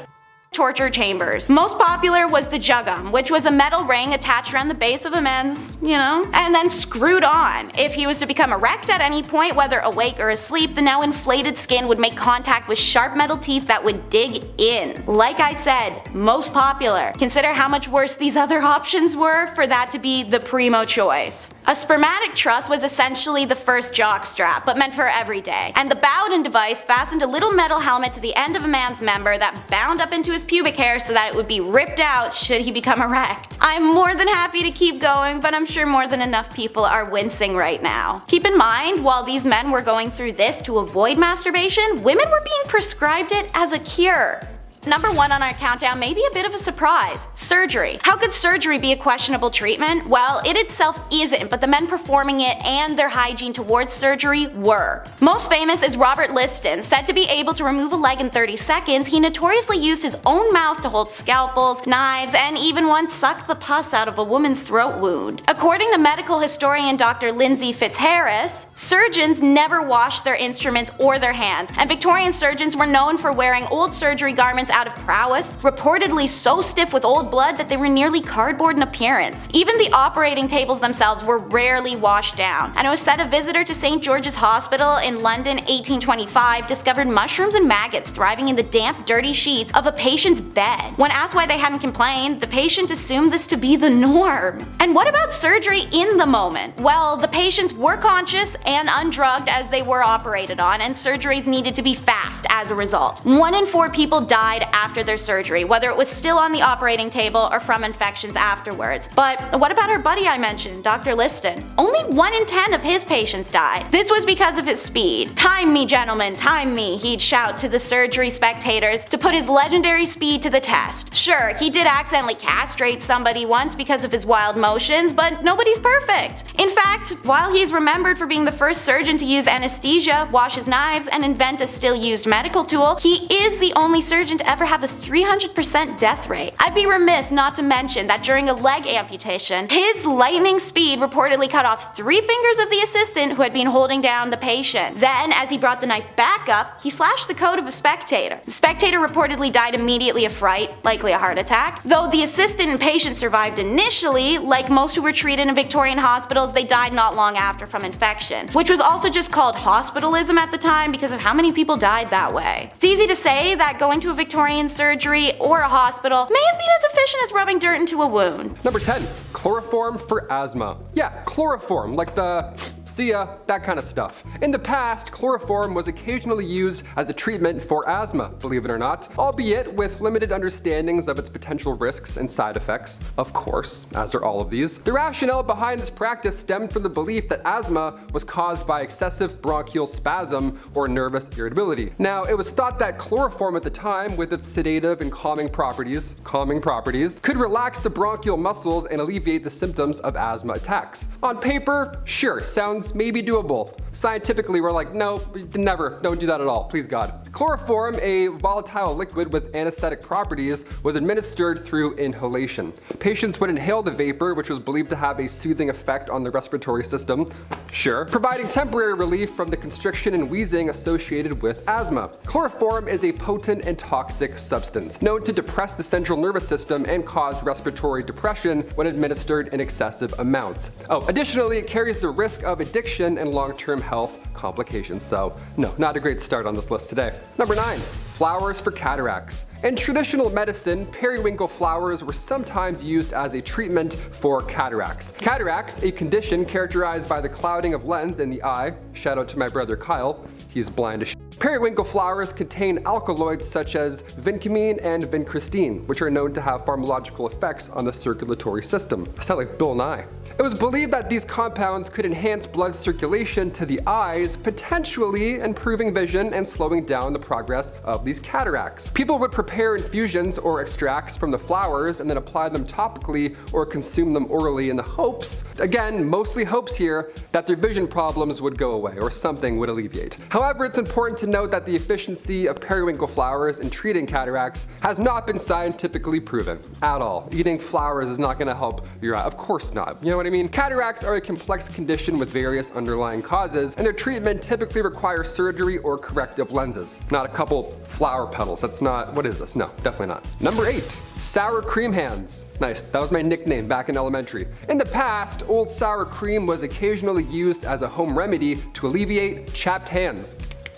torture chambers. Most popular was the juggum, which was a metal ring attached around the base of a man's, and then screwed on. If he was to become erect at any point, whether awake or asleep, the now inflated skin would make contact with sharp metal teeth that would dig in. Like I said, most popular. Consider how much worse these other options were for that to be the primo choice. A spermatic truss was essentially the first jock strap, but meant for every day, and the Bowden device fastened a little metal helmet to the end of a man's member that bound up into his pubic hair so that it would be ripped out should he become erect. I'm more than happy to keep going, but I'm sure more than enough people are wincing right now. Keep in mind, while these men were going through this to avoid masturbation, women were being prescribed it as a cure. Number 1 on our countdown may be a bit of a surprise. Surgery. How could surgery be a questionable treatment? Well, it itself isn't, but the men performing it and their hygiene towards surgery were. Most famous is Robert Liston. Said to be able to remove a leg in 30 seconds, he notoriously used his own mouth to hold scalpels, knives, and even once sucked the pus out of a woman's throat wound. According to medical historian Dr. Lindsay Fitzharris, surgeons never washed their instruments or their hands, and Victorian surgeons were known for wearing old surgery garments out of prowess, reportedly so stiff with old blood that they were nearly cardboard in appearance. Even the operating tables themselves were rarely washed down. And it was said a visitor to St. George's Hospital in London 1825 discovered mushrooms and maggots thriving in the damp, dirty sheets of a patient's bed. When asked why they hadn't complained, the patient assumed this to be the norm. And what about surgery in the moment? Well, the patients were conscious and undrugged as they were operated on, and surgeries needed to be fast as a result. 1 in 4 people died after their surgery, whether it was still on the operating table or from infections afterwards. But what about our buddy I mentioned, Dr. Liston? Only 1 in 10 of his patients died. This was because of his speed. "Time me, gentlemen, time me," he'd shout to the surgery spectators to put his legendary speed to the test. Sure, he did accidentally castrate somebody once because of his wild motions, but nobody's perfect. In fact, while he's remembered for being the first surgeon to use anesthesia, wash his knives, and invent a still used medical tool, he is the only surgeon to ever have a 300% death rate. I'd be remiss not to mention that during a leg amputation, his lightning speed reportedly cut off 3 fingers of the assistant who had been holding down the patient. Then, as he brought the knife back up, he slashed the coat of a spectator. The spectator reportedly died immediately of fright, likely a heart attack. Though the assistant and patient survived initially, like most who were treated in Victorian hospitals, they died not long after from infection, which was also just called hospitalism at the time because of how many people died that way. It's easy to say that going to a Victorian surgery or a hospital may have been as efficient as rubbing dirt into a wound.
Number 10. Chloroform for asthma. Yeah, chloroform, like the see ya, that kind of stuff. In the past, chloroform was occasionally used as a treatment for asthma, believe it or not, albeit with limited understandings of its potential risks and side effects, of course, as are all of these. The rationale behind this practice stemmed from the belief that asthma was caused by excessive bronchial spasm or nervous irritability. Now, it was thought that chloroform at the time, with its sedative and calming properties, could relax the bronchial muscles and alleviate the symptoms of asthma attacks. On paper, sure, sounds maybe doable. Scientifically, we're like, no, never, don't do that at all, please God. Chloroform, a volatile liquid with anesthetic properties, was administered through inhalation. Patients would inhale the vapor, which was believed to have a soothing effect on the respiratory system, sure, providing temporary relief from the constriction and wheezing associated with asthma. Chloroform is a potent and toxic substance, known to depress the central nervous system and cause respiratory depression when administered in excessive amounts. Additionally, it carries the risk of addiction and long-term health complications, so no, not a great start on this list today. Number 9. Flowers for cataracts. In traditional medicine, periwinkle flowers were sometimes used as a treatment for cataracts. Cataracts, a condition characterized by the clouding of lens in the eye, shout out to my brother Kyle, he's blind as shit. Periwinkle flowers contain alkaloids such as vincamine and vincristine, which are known to have pharmacological effects on the circulatory system. I sound like Bill Nye. It was believed that these compounds could enhance blood circulation to the eyes, potentially improving vision and slowing down the progress of these cataracts. People would prepare infusions or extracts from the flowers and then apply them topically or consume them orally in the hopes, again, mostly hopes here, that their vision problems would go away or something would alleviate. However, it's important to note that the efficiency of periwinkle flowers in treating cataracts has not been scientifically proven at all. Eating flowers is not going to help your eye. Of course not. You know what I mean? Cataracts are a complex condition with various underlying causes, and their treatment typically requires surgery or corrective lenses. Not a couple flower petals. That's not, what is this? No, definitely not. Number 8. Sour cream hands. Nice, that was my nickname back in elementary. In the past, old sour cream was occasionally used as a home remedy to alleviate chapped hands.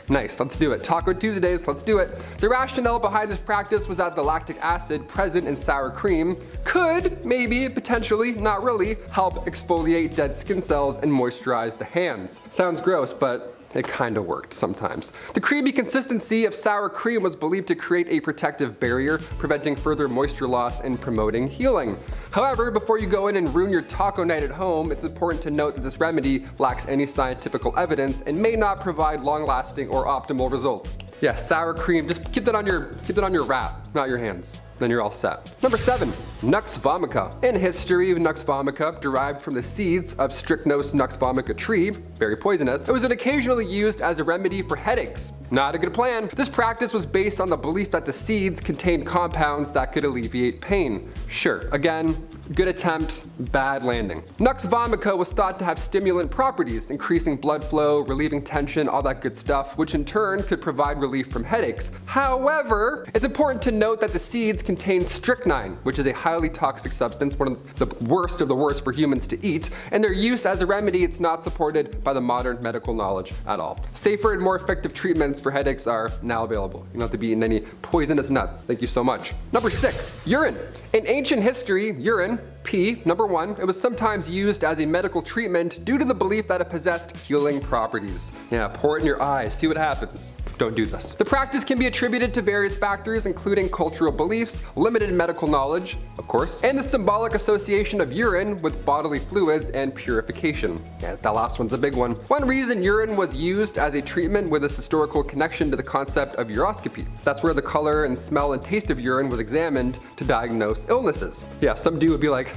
Nice, let's do it. Taco Tuesdays, let's do it. The rationale behind this practice was that the lactic acid present in sour cream could, maybe, potentially, not really, help exfoliate dead skin cells and moisturize the hands. Sounds gross, but it kinda worked sometimes. The creamy consistency of sour cream was believed to create a protective barrier, preventing further moisture loss and promoting healing. However, before you go in and ruin your taco night at home, it's important to note that this remedy lacks any scientific evidence and may not provide long-lasting or optimal results. Yeah, sour cream, just keep that on your wrap, not your hands. then you're all set. Number 7, Nux vomica. In history, Nux vomica derived from the seeds of Strychnos nux vomica tree, very poisonous. It was occasionally used as a remedy for headaches. Not a good plan. This practice was based on the belief that the seeds contained compounds that could alleviate pain. Sure, again, good attempt, bad landing. Nux vomica was thought to have stimulant properties, increasing blood flow, relieving tension, all that good stuff, which in turn could provide relief from headaches. However, it's important to note that the seeds contain strychnine, which is a highly toxic substance, one of the worst for humans to eat, and their use as a remedy, it's not supported by the modern medical knowledge at all. Safer and more effective treatments for headaches are now available. You don't have to be eating any poisonous nuts. Thank you so much. Number 6, urine. In ancient history, urine, pee, number 1, it was sometimes used as a medical treatment due to the belief that it possessed healing properties. Yeah, pour it in your eyes, see what happens. Don't do this. The practice can be attributed to various factors, including cultural beliefs, limited medical knowledge, of course, and the symbolic association of urine with bodily fluids and purification. Yeah, that last one's a big one. One reason urine was used as a treatment with this historical connection to the concept of uroscopy. That's where the color and smell and taste of urine was examined to diagnose illnesses. Yeah, some dude would be like,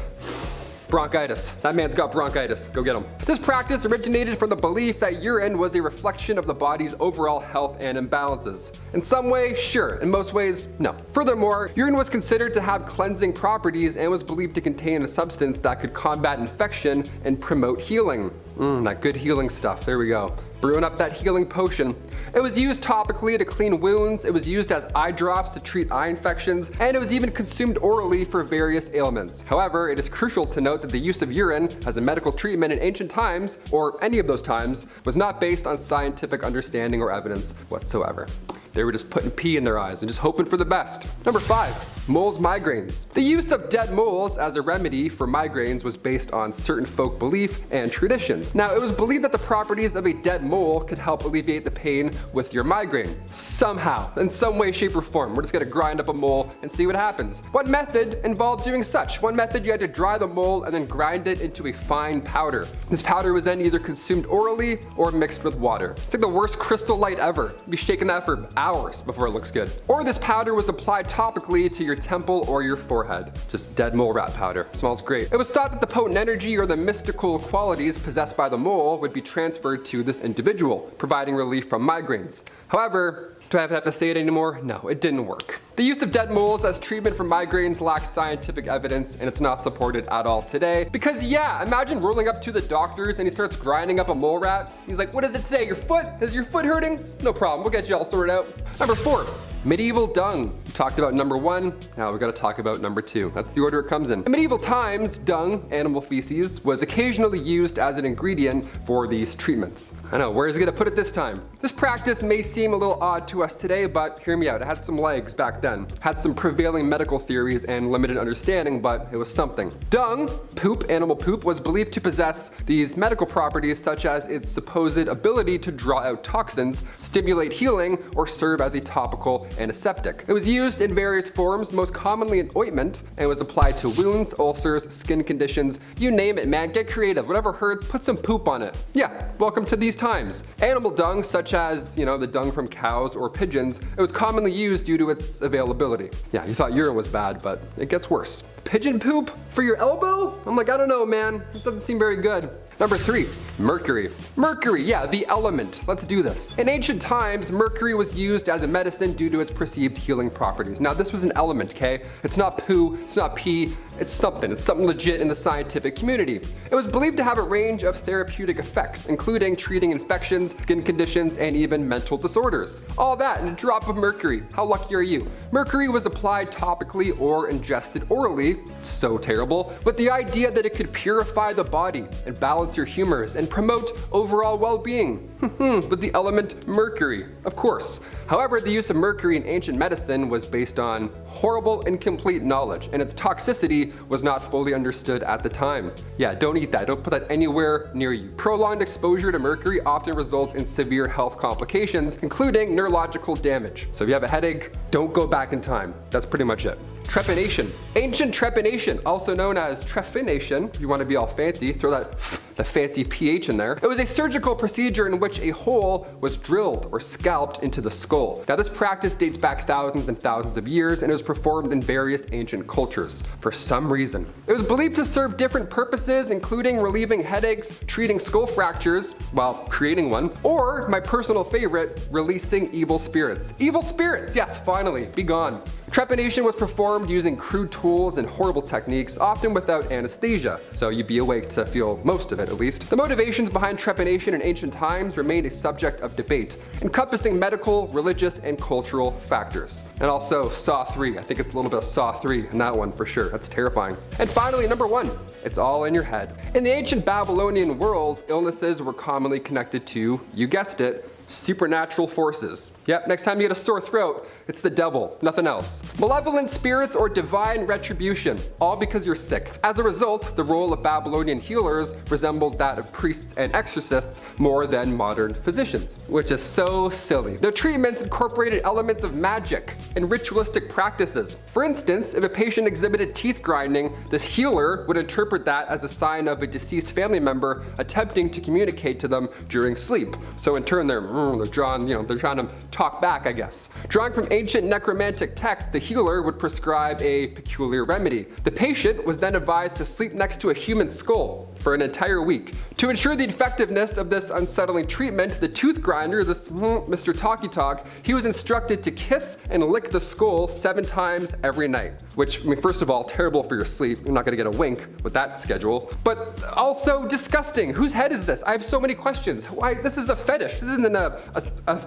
bronchitis. That man's got bronchitis. Go get him. This practice originated from the belief that urine was a reflection of the body's overall health and imbalances. In some way, sure. In most ways, no. Furthermore, urine was considered to have cleansing properties and was believed to contain a substance that could combat infection and promote healing. That good healing stuff. There we go. Brewing up that healing potion. It was used topically to clean wounds, it was used as eye drops to treat eye infections, and it was even consumed orally for various ailments. However, it is crucial to note that the use of urine as a medical treatment in ancient times, or any of those times, was not based on scientific understanding or evidence whatsoever. They were just putting pee in their eyes and just hoping for the best. Number 5, moles migraines. The use of dead moles as a remedy for migraines was based on certain folk belief and traditions. Now, it was believed that the properties of a dead mole could help alleviate the pain with your migraine. Somehow, in some way, shape, or form. We're just gonna grind up a mole and see what happens. One method involved doing such. One method, you had to dry the mole and then grind it into a fine powder. This powder was then either consumed orally or mixed with water. It's like the worst crystal light ever. You'd be shaking that for hours before it looks good. Or this powder was applied topically to your temple or your forehead. Just dead mole rat powder. Smells great. It was thought that the potent energy or the mystical qualities possessed by the mole would be transferred to this individual, providing relief from migraines. However, do I have to say it anymore? No, it didn't work. The use of dead moles as treatment for migraines lacks scientific evidence, and it's not supported at all today. Because yeah, imagine rolling up to the doctors and he starts grinding up a mole rat. He's like, what is it today? Your foot? Is your foot hurting? No problem, we'll get you all sorted out. Number 4, medieval dung. We talked about number 1, now we gotta talk about number 2. That's the order it comes in. In medieval times, dung, animal feces, was occasionally used as an ingredient for these treatments. I know, where's he gonna put it this time? This practice may seem a little odd to us today, but hear me out, it had some legs back then. Had some prevailing medical theories and limited understanding, but it was something. Dung, poop, animal poop, was believed to possess these medical properties such as its supposed ability to draw out toxins, stimulate healing, or serve as a topical antiseptic. It was used in various forms, most commonly in ointment, and was applied to wounds, ulcers, skin conditions, you name it, man. Get creative. Whatever hurts, put some poop on it. Yeah, welcome to these times. Animal dung, such as, the dung from cows or pigeons, it was commonly used due to its availability. Yeah, you thought urine was bad, but it gets worse. Pigeon poop for your elbow? I'm like, I don't know, man. This doesn't seem very good. Number 3, mercury. Mercury, yeah, the element. Let's do this. In ancient times, mercury was used as a medicine due to its perceived healing properties. Now, this was an element, okay? It's not poo, it's not pee, it's something. It's something legit in the scientific community. It was believed to have a range of therapeutic effects, including treating infections, skin conditions, and even mental disorders. All that in a drop of mercury. How lucky are you? Mercury was applied topically or ingested orally, so terrible, with the idea that it could purify the body and balance your humors and promote overall well-being. With the element mercury, of course. However, the use of mercury in ancient medicine was based on horrible, incomplete knowledge, and its toxicity was not fully understood at the time. Yeah, don't eat that. Don't put that anywhere near you. Prolonged exposure to mercury often results in severe health complications, including neurological damage. So if you have a headache, don't go back in time. That's pretty much it. Trepanation. Ancient trepanation, also known as trephination, if you want to be all fancy, throw that the fancy pH in there. It was a surgical procedure in which a hole was drilled or scalped into the skull. Now this practice dates back thousands and thousands of years and it was performed in various ancient cultures for some reason. It was believed to serve different purposes, including relieving headaches, treating skull fractures while creating one, or my personal favorite, releasing evil spirits. Evil spirits, yes, finally, be gone. Trepanation was performed using crude tools and horrible techniques, often without anesthesia, so you'd be awake to feel most of it at least. The motivations behind trepanation in ancient times remained a subject of debate, encompassing medical, religious, and cultural factors. And also Saw 3, I think it's a little bit of Saw 3 in that one for sure, that's terrifying. And finally, number 1, it's all in your head. In the ancient Babylonian world, illnesses were commonly connected to, you guessed it, supernatural forces. Yep, next time you get a sore throat, it's the devil, nothing else. Malevolent spirits or divine retribution, all because you're sick. As a result, the role of Babylonian healers resembled that of priests and exorcists more than modern physicians, which is so silly. Their treatments incorporated elements of magic and ritualistic practices. For instance, if a patient exhibited teeth grinding, this healer would interpret that as a sign of a deceased family member attempting to communicate to them during sleep. So in turn, they're trying to talk back, I guess. Drawing from ancient necromantic texts, the healer would prescribe a peculiar remedy. The patient was then advised to sleep next to a human skull for an entire week. To ensure the effectiveness of this unsettling treatment, the tooth grinder, this Mr. Talky Talk, he was instructed to kiss and lick the skull 7 times every night. Which, I mean, first of all, terrible for your sleep. You're not gonna get a wink with that schedule. But also disgusting. Whose head is this? I have so many questions. Why? This is a fetish. This isn't a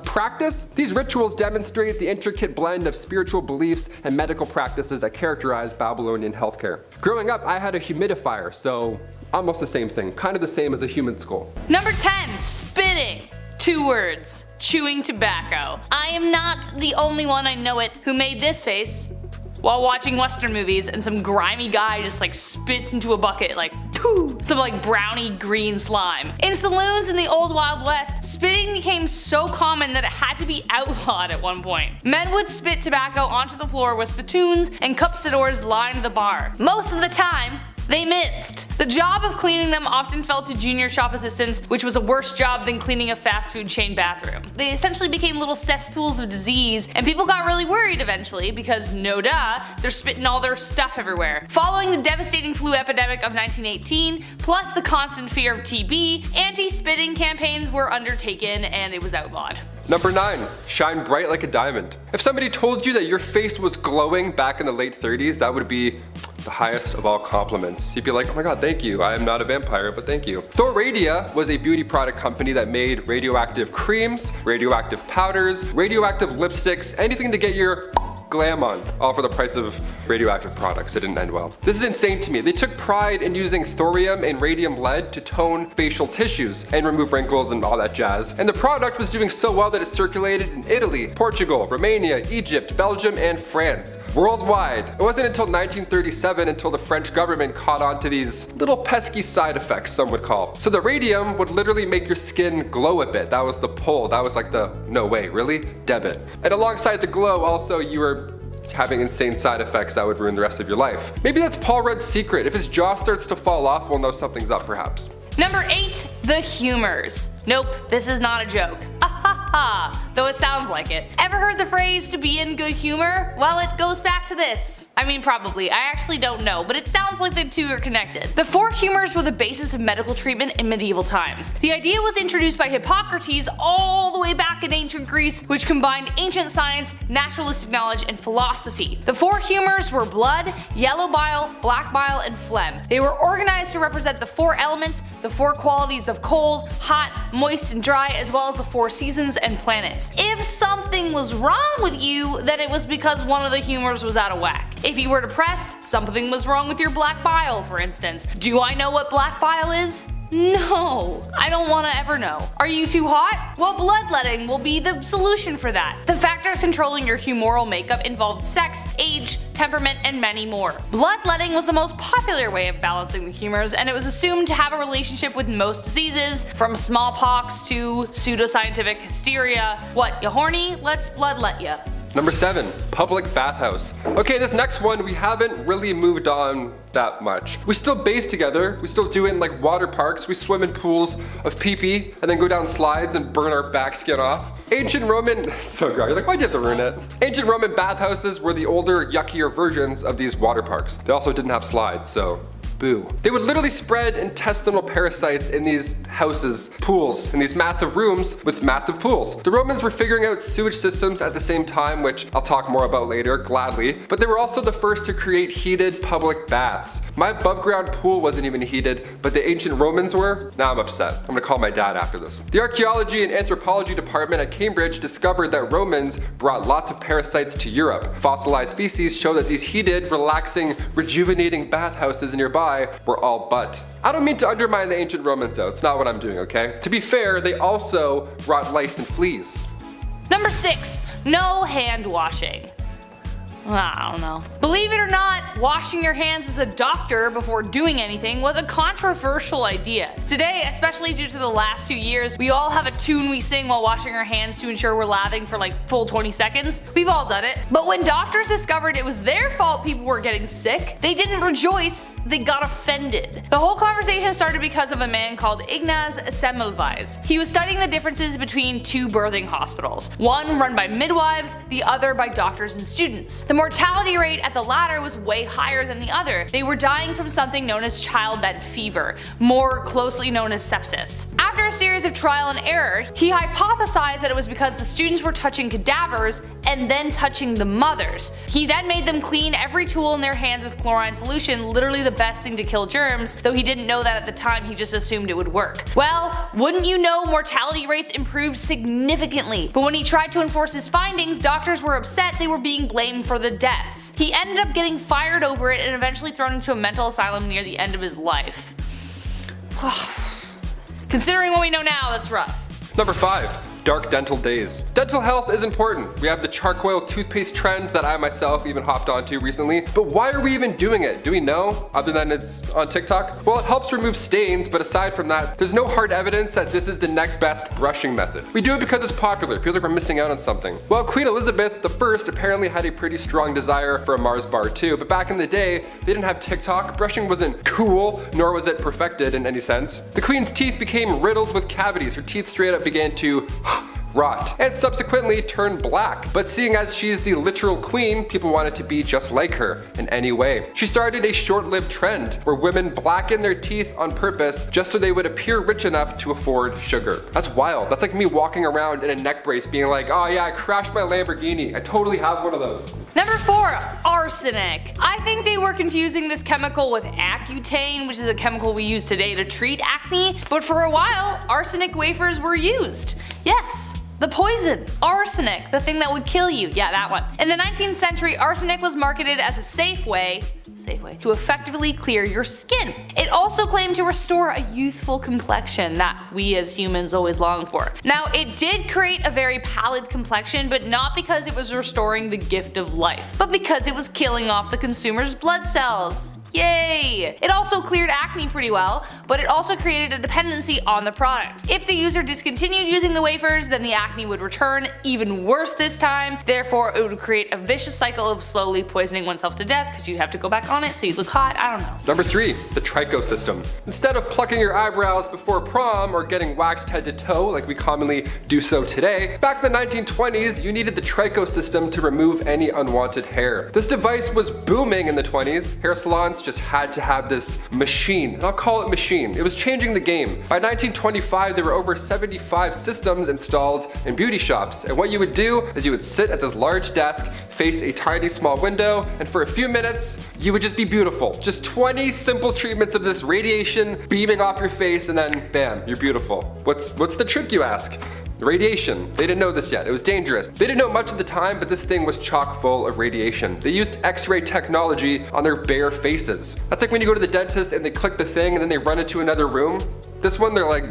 practice. These rituals demonstrate the intricate blend of spiritual beliefs and medical practices that characterize Babylonian healthcare. Growing up, I had a humidifier, so almost the same thing, kind of the same as a human skull.
Number 10, spitting. 2 words, chewing tobacco. I am not the only one, I know it, who made this face while watching Western movies and some grimy guy just like spits into a bucket like pooh, some like brownie green slime. In saloons in the old Wild West, spitting became so common that it had to be outlawed at one point. Men would spit tobacco onto the floor with spittoons and cuspidors lined the bar. Most of the time, they missed. The job of cleaning them often fell to junior shop assistants, which was a worse job than cleaning a fast food chain bathroom. They essentially became little cesspools of disease, and people got really worried eventually because, no duh, they're spitting all their stuff everywhere. Following the devastating flu epidemic of 1918, plus the constant fear of TB, anti-spitting campaigns were undertaken and it was outlawed.
Number 9, shine bright like a diamond. If somebody told you that your face was glowing back in the late 30s, that would be the highest of all compliments. You'd be like, oh my god, thank you. I am not a vampire, but thank you. Thoradia was a beauty product company that made radioactive creams, radioactive powders, radioactive lipsticks, anything to get your glam on, all for the price of radioactive products. It didn't end well. This is insane to me. They took pride in using thorium and radium lead to tone facial tissues and remove wrinkles and all that jazz. And the product was doing so well that it circulated in Italy, Portugal, Romania, Egypt, Belgium, and France. Worldwide. It wasn't until 1937 until the French government caught on to these little pesky side effects, some would call. So the radium would literally make your skin glow a bit. That was the pull. That was like the, no way, really? Debit. And alongside the glow, also you were having insane side effects that would ruin the rest of your life. Maybe that's Paul Rudd's secret. If his jaw starts to fall off, we'll know something's up perhaps.
Number 8, the humors. Nope, this is not a joke. Though it sounds like it. Ever heard the phrase to be in good humor? Well, it goes back to this. I mean, probably. I actually don't know, but it sounds like the two are connected. The 4 humors were the basis of medical treatment in medieval times. The idea was introduced by Hippocrates all the way back in ancient Greece, which combined ancient science, naturalistic knowledge, and philosophy. The 4 humors were blood, yellow bile, black bile, and phlegm. They were organized to represent the 4 elements, the 4 qualities of cold, hot, moist, and dry, as well as the 4 seasons and planets. If something was wrong with you, then it was because one of the humors was out of whack. If you were depressed, something was wrong with your black bile, for instance. Do I know what black bile is? No, I don't want to ever know. Are you too hot? Well, bloodletting will be the solution for that. The factors controlling your humoral makeup involved sex, age, temperament, and many more. Bloodletting was the most popular way of balancing the humors, and it was assumed to have a relationship with most diseases, from smallpox to pseudoscientific hysteria. What, you horny? Let's bloodlet ya.
Number 7, public bathhouse. Okay, this next one we haven't really moved on that much. We still bathe together, we still do it in like water parks, we swim in pools of pee-pee and then go down slides and burn our back skin off. Ancient Roman, so gross, you're like, why'd you have to ruin it? Ancient Roman bathhouses were the older, yuckier versions of these water parks. They also didn't have slides, so boo. They would literally spread intestinal parasites in these houses, pools, in these massive rooms with massive pools. The Romans were figuring out sewage systems at the same time, which I'll talk more about later, gladly, but they were also the first to create heated public baths. My above ground pool wasn't even heated, but the ancient Romans were. Now I'm upset. I'm gonna call my dad after this. The archaeology and anthropology department at Cambridge discovered that Romans brought lots of parasites to Europe. Fossilized feces show that these heated, relaxing, rejuvenating bathhouses nearby were all but. I don't mean to undermine the ancient Romans though, it's not what I'm doing, okay? To be fair, they also brought lice and fleas.
Number 6, no hand washing. I don't know. Believe it or not, washing your hands as a doctor before doing anything was a controversial idea. Today, especially due to the last 2 years, we all have a tune we sing while washing our hands to ensure we're lathering for like full 20 seconds. We've all done it. But when doctors discovered it was their fault people were getting sick, they didn't rejoice, they got offended. The whole conversation started because of a man called Ignaz Semmelweis. He was studying the differences between 2 birthing hospitals, one run by midwives, the other by doctors and students. The mortality rate at the latter was way higher than the other. They were dying from something known as childbed fever, more closely known as sepsis. After a series of trial and error, he hypothesized that it was because the students were touching cadavers and then touching the mothers. He then made them clean every tool in their hands with chlorine solution, literally the best thing to kill germs, though he didn't know that at the time, he just assumed it would work. Well, wouldn't you know, mortality rates improved significantly, but when he tried to enforce his findings, doctors were upset they were being blamed for the deaths. He ended up getting fired over it and eventually thrown into a mental asylum near the end of his life. Considering what we know now, that's rough.
Number 5. Dark dental days. Dental health is important. We have the charcoal toothpaste trend that I myself even hopped onto recently. But why are we even doing it? Do we know? Other than it's on TikTok? Well, it helps remove stains, but aside from that, there's no hard evidence that this is the next best brushing method. We do it because it's popular. It feels like we're missing out on something. Well, Queen Elizabeth I apparently had a pretty strong desire for a Mars bar too, but back in the day, they didn't have TikTok. Brushing wasn't cool, nor was it perfected in any sense. The Queen's teeth became riddled with cavities. Her teeth straight up began to rot, and subsequently turned black. But seeing as she's the literal queen, people wanted to be just like her in any way. She started a short-lived trend where women blacken their teeth on purpose just so they would appear rich enough to afford sugar. That's wild. That's like me walking around in a neck brace being like, oh yeah, I crashed my Lamborghini. I totally have one of those.
Number 4, arsenic. I think they were confusing this chemical with Accutane, which is a chemical we use today to treat acne, but for a while, arsenic wafers were used. Yes. The poison, arsenic, the thing that would kill you, yeah, that one. In the 19th century, arsenic was marketed as a safe way to effectively clear your skin. It also claimed to restore a youthful complexion that we as humans always long for. Now, it did create a very pallid complexion, but not because it was restoring the gift of life, but because it was killing off the consumer's blood cells. Yay! It also cleared acne pretty well, but it also created a dependency on the product. If the user discontinued using the wafers, then the acne would return, even worse this time. Therefore, it would create a vicious cycle of slowly poisoning oneself to death because you have to go back on it so you look hot, I don't know.
Number 3, the tricho system. Instead of plucking your eyebrows before prom or getting waxed head to toe like we commonly do so today, back in the 1920s, you needed the tricho system to remove any unwanted hair. This device was booming in the 20s. Hair salons just had to have this machine, and I'll call it machine. It was changing the game. By 1925, there were over 75 systems installed in beauty shops, and what you would do is you would sit at this large desk, face a tiny small window, and for a few minutes, you would just be beautiful. Just 20 simple treatments of this radiation beaming off your face, and then bam, you're beautiful. What's the trick, you ask? Radiation. They didn't know this yet. It was dangerous. They didn't know much at the time, but this thing was chock full of radiation. They used X-ray technology on their bare faces. That's like when you go to the dentist and they click the thing and then they run into another room. This one, they're like,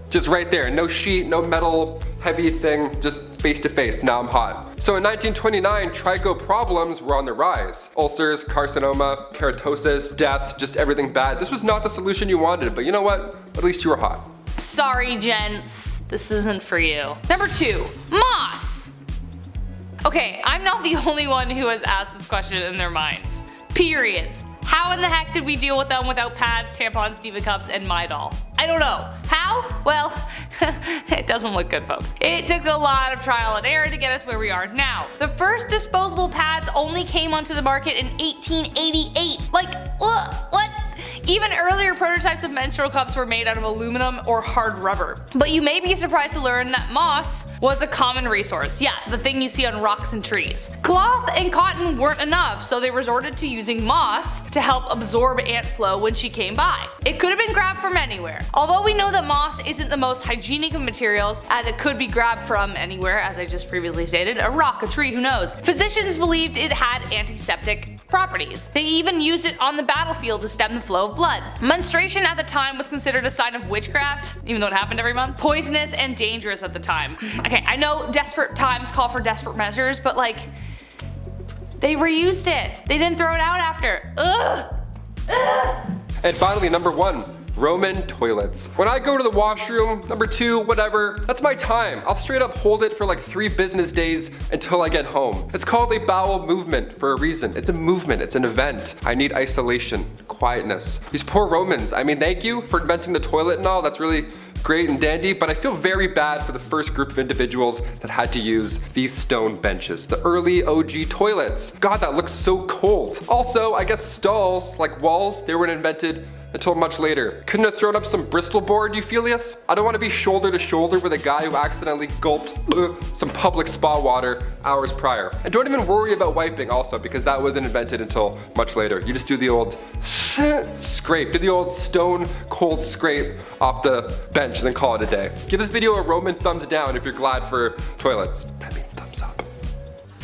just right there. No sheet, no metal, heavy thing, just face to face. Now I'm hot. So in 1929, tricho problems were on the rise. Ulcers, carcinoma, keratosis, death, just everything bad. This was not the solution you wanted, but you know what? At least you were hot. Sorry,
gents, this isn't for you. Number 2, moss. Okay, I'm not the only one who has asked this question in their minds. Periods. How in the heck did we deal with them without pads, tampons, Diva cups, and Midol? I don't know. How? Well, it doesn't look good, folks. It took a lot of trial and error to get us where we are now. The first disposable pads only came onto the market in 1888. Like, what? Even earlier prototypes of menstrual cups were made out of aluminum or hard rubber. But you may be surprised to learn that moss was a common resource. Yeah, the thing you see on rocks and trees. Cloth and cotton weren't enough, so they resorted to using moss to help absorb ant flow when she came by. It could have been grabbed from anywhere. Although we know that moss isn't the most hygienic of materials, as it could be grabbed from anywhere, as I just previously stated, a rock, a tree, who knows. Physicians believed it had antiseptic properties. They even used it on the battlefield to stem the flow of blood. Menstruation at the time was considered a sign of witchcraft, even though it happened every month. Poisonous and dangerous at the time. Okay, I know desperate times call for desperate measures, but like, they reused it. They didn't throw it out after. Ugh.
And finally, number 1. Roman toilets. When I go to the washroom, number 2, whatever, that's my time. I'll straight up hold it for like 3 business days until I get home. It's called a bowel movement for a reason. It's a movement, it's an event. I need isolation, quietness. These poor Romans, I mean, thank you for inventing the toilet and all, that's really great and dandy, but I feel very bad for the first group of individuals that had to use these stone benches, the early OG toilets. God, that looks so cold. Also, I guess stalls, like walls, they weren't invented until much later. Couldn't have thrown up some Bristol board, Euphelius? I don't want to be shoulder to shoulder with a guy who accidentally gulped some public spa water hours prior. And don't even worry about wiping also, because that wasn't invented until much later. You just do the old scrape, do the old stone cold scrape off the bench and then call it a day. Give this video a Roman thumbs down if you're glad for toilets. That means thumbs up.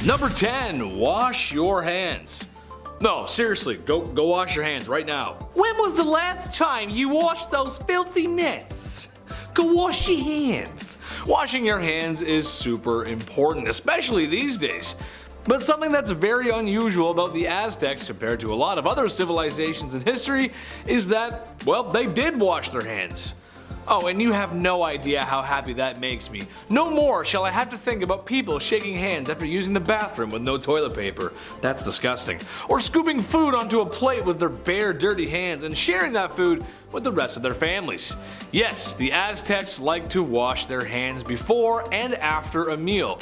Number 10, wash your hands. No, seriously, go wash your hands right now. When was the last time you washed those filthy nests? Go wash your hands. Washing your hands is super important, especially these days. But something that's very unusual about the Aztecs compared to a lot of other civilizations in history is that, well, they did wash their hands. Oh, and you have no idea how happy that makes me. No more shall I have to think about people shaking hands after using the bathroom with no toilet paper. That's disgusting. Or scooping food onto a plate with their bare, dirty hands and sharing that food with the rest of their families. Yes, the Aztecs like to wash their hands before and after a meal,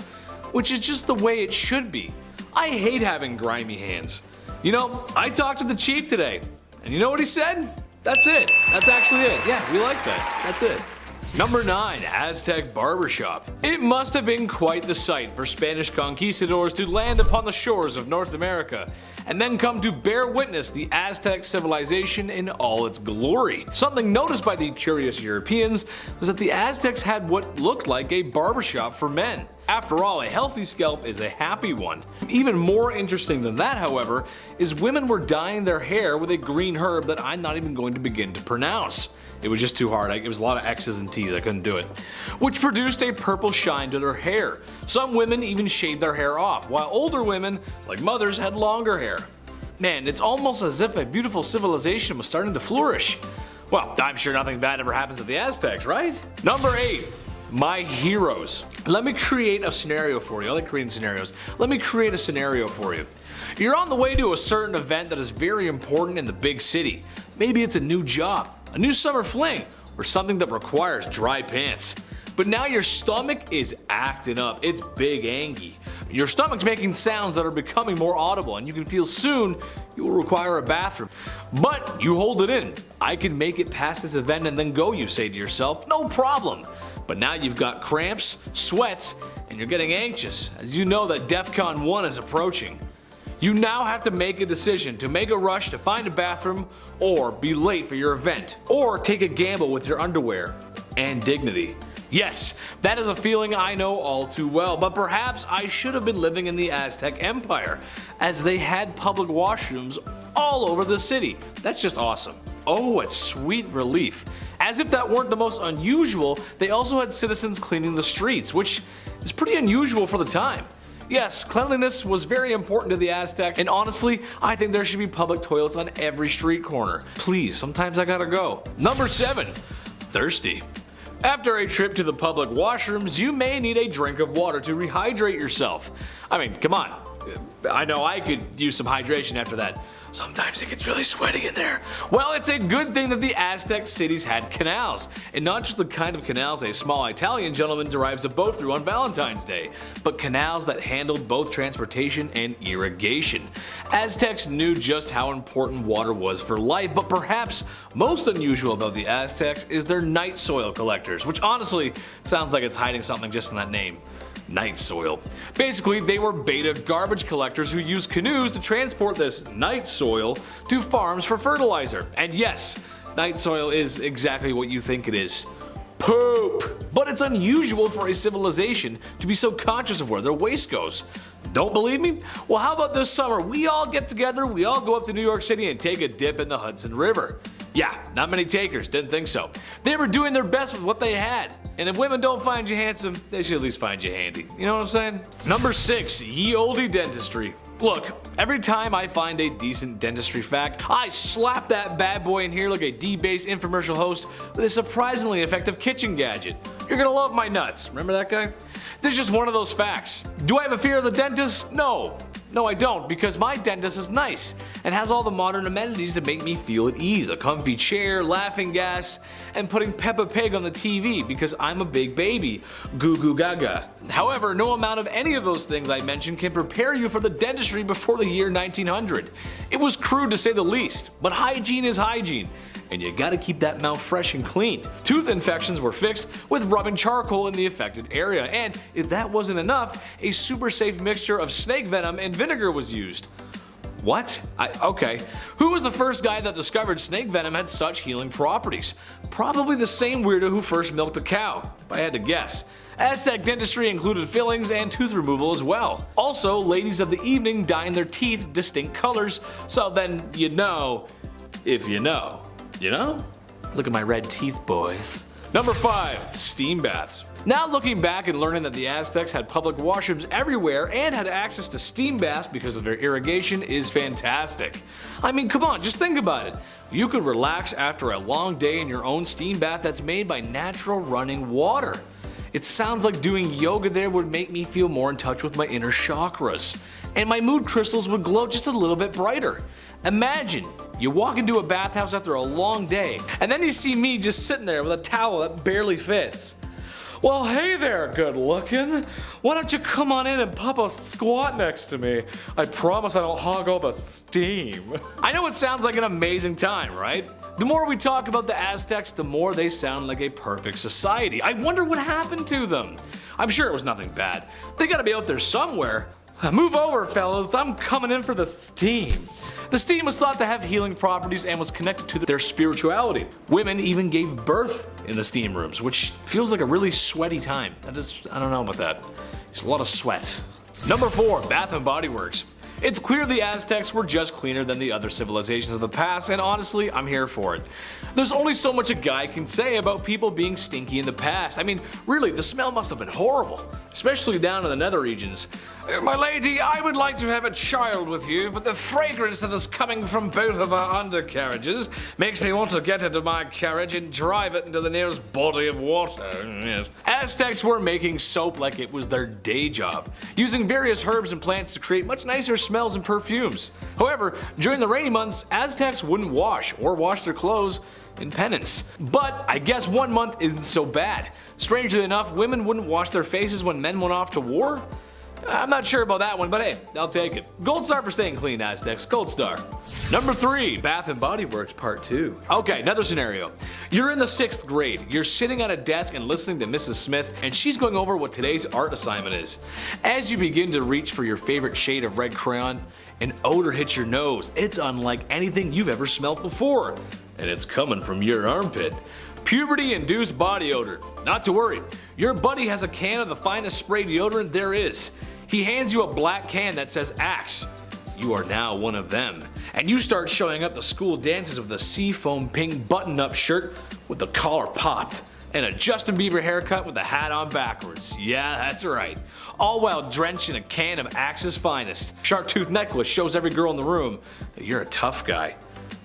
which is just the way it should be. I hate having grimy hands. You know, I talked to the chief today, and you know what he said? That's it. That's actually it. Yeah, we like that. That's it. Number 9, Aztec barbershop. It must have been quite the sight for Spanish conquistadors to land upon the shores of North America and then come to bear witness the Aztec civilization in all its glory. Something noticed by the curious Europeans was that the Aztecs had what looked like a barbershop for men. After all, a healthy scalp is a happy one. Even more interesting than that, however, is women were dyeing their hair with a green herb that I'm not even going to begin to pronounce. It was just too hard. It was a lot of X's and T's. I couldn't do it. Which produced a purple shine to their hair. Some women even shaved their hair off, while older women, like mothers, had longer hair. Man, it's almost as if a beautiful civilization was starting to flourish. Well, I'm sure nothing bad ever happens to the Aztecs, right? Number 8. My heroes. Let me create a scenario for you. I like creating scenarios. Let me create a scenario for you. You're on the way to a certain event that is very important in the big city. Maybe it's a new job, a new summer fling, or something that requires dry pants. But now your stomach is acting up. It's big angy. Your stomach's making sounds that are becoming more audible, and you can feel soon you will require a bathroom. But you hold it in. I can make it past this event and then go, you say to yourself. No problem. But now you've got cramps, sweats, and you're getting anxious as you know that DEFCON 1 is approaching. You now have to make a decision to make a rush to find a bathroom or be late for your event, or take a gamble with your underwear and dignity. Yes, that is a feeling I know all too well, but perhaps I should have been living in the Aztec Empire, as they had public washrooms all over the city. That's just awesome. Oh, what sweet relief. As if that weren't the most unusual, they also had citizens cleaning the streets, which is pretty unusual for the time. Yes, cleanliness was very important to the Aztecs, and honestly, I think there should be public toilets on every street corner. Please, sometimes I gotta go. Number 7. Thirsty. After a trip to the public washrooms, you may need a drink of water to rehydrate yourself. I mean, come on. I know I could use some hydration after that. Sometimes it gets really sweaty in there. Well, it's a good thing that the Aztec cities had canals, and not just the kind of canals a small Italian gentleman drives a boat through on Valentine's Day, but canals that handled both transportation and irrigation. Aztecs knew just how important water was for life, but perhaps most unusual about the Aztecs is their night soil collectors, which honestly sounds like it's hiding something just in that name. Night soil. Basically, they were beta garbage collectors who used canoes to transport this night soil to farms for fertilizer. And yes, night soil is exactly what you think it is. Poop! But it's unusual for a civilization to be so conscious of where their waste goes. Don't believe me? Well, how about this summer we all get together, we all go up to New York City and take a dip in the Hudson River. Yeah, not many takers, didn't think so. They were doing their best with what they had. And if women don't find you handsome, they should at least find you handy. You know what I'm saying? Number 6, ye olde dentistry. Look, every time I find a decent dentistry fact, I slap that bad boy in here like a D-based infomercial host with a surprisingly effective kitchen gadget. You're gonna love my nuts. Remember that guy? This is just one of those facts. Do I have a fear of the dentist? No. No, I don't, because my dentist is nice and has all the modern amenities to make me feel at ease. A comfy chair, laughing gas, and putting Peppa Pig on the TV because I'm a big baby. Goo goo gaga. However, no amount of any of those things I mentioned can prepare you for the dentistry before the year 1900. It was crude to say the least, but hygiene is hygiene, and you gotta keep that mouth fresh and clean. Tooth infections were fixed with rubbing charcoal in the affected area, and if that wasn't enough, a super safe mixture of snake venom and vinegar was used. What? Okay. Who was the first guy that discovered snake venom had such healing properties? Probably the same weirdo who first milked a cow, if I had to guess. Aztec dentistry included fillings and tooth removal as well. Also, ladies of the evening dyeing their teeth distinct colors, so then you know if you know. You know? Look at my red teeth, boys. Number 5, steam baths. Now looking back and learning that the Aztecs had public washrooms everywhere and had access to steam baths because of their irrigation is fantastic. I mean, come on, just think about it. You could relax after a long day in your own steam bath that's made by natural running water. It sounds like doing yoga there would make me feel more in touch with my inner chakras, and my mood crystals would glow just a little bit brighter. Imagine you walk into a bathhouse after a long day, and then you see me just sitting there with a towel that barely fits. Well, hey there, good looking. Why don't you come on in and pop a squat next to me? I promise I don't hog all the steam. I know it sounds like an amazing time, right? The more we talk about the Aztecs, the more they sound like a perfect society. I wonder what happened to them. I'm sure it was nothing bad. They gotta be out there somewhere. Move over, fellas, I'm coming in for the steam. The steam was thought to have healing properties and was connected to their spirituality. Women even gave birth in the steam rooms, which feels like a really sweaty time. I don't know about that. There's a lot of sweat. Number 4, Bath and Body Works. It's clear the Aztecs were just cleaner than the other civilizations of the past, and honestly, I'm here for it. There's only so much a guy can say about people being stinky in the past. I mean, really, the smell must have been horrible, especially down in the nether regions. My lady, I would like to have a child with you, but the fragrance that is coming from both of our undercarriages makes me want to get into my carriage and drive it into the nearest body of water. Yes. Aztecs were making soap like it was their day job, using various herbs and plants to create much nicer smells and perfumes. However, during the rainy months, Aztecs wouldn't wash or wash their clothes in penance. But I guess 1 month isn't so bad. Strangely enough, women wouldn't wash their faces when men went off to war. I'm not sure about that one, but hey, I'll take it. Gold star for staying clean, Aztecs. Gold star. Number 3, Bath and Body Works Part 2. Okay, another scenario. You're in the 6th grade. You're sitting at a desk and listening to Mrs. Smith, and she's going over what today's art assignment is. As you begin to reach for your favorite shade of red crayon, an odor hits your nose. It's unlike anything you've ever smelled before. And it's coming from your armpit. Puberty-induced body odor. Not to worry. Your buddy has a can of the finest spray deodorant there is. He hands you a black can that says Axe. You are now one of them, and you start showing up to school dances with a seafoam pink button-up shirt with the collar popped, and a Justin Bieber haircut with the hat on backwards. Yeah, that's right. All while drenched in a can of Axe's finest. Shark tooth necklace shows every girl in the room that you're a tough guy.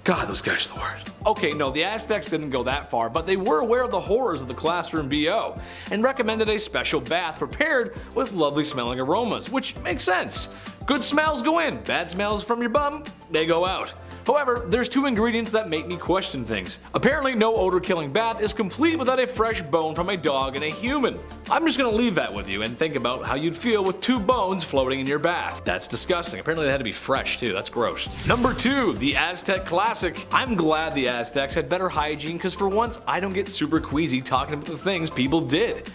God, those guys are the worst. Okay, no, the Aztecs didn't go that far, but they were aware of the horrors of the classroom BO and recommended a special bath prepared with lovely smelling aromas, which makes sense. Good smells go in, bad smells from your bum, they go out. However, there's two ingredients that make me question things. Apparently, no odor-killing bath is complete without a fresh bone from a dog and a human. I'm just gonna leave that with you and think about how you'd feel with two bones floating in your bath. That's disgusting. Apparently they had to be fresh too, that's gross. Number 2, the Aztec Classic. I'm glad the Aztecs had better hygiene because for once I don't get super queasy talking about the things people did.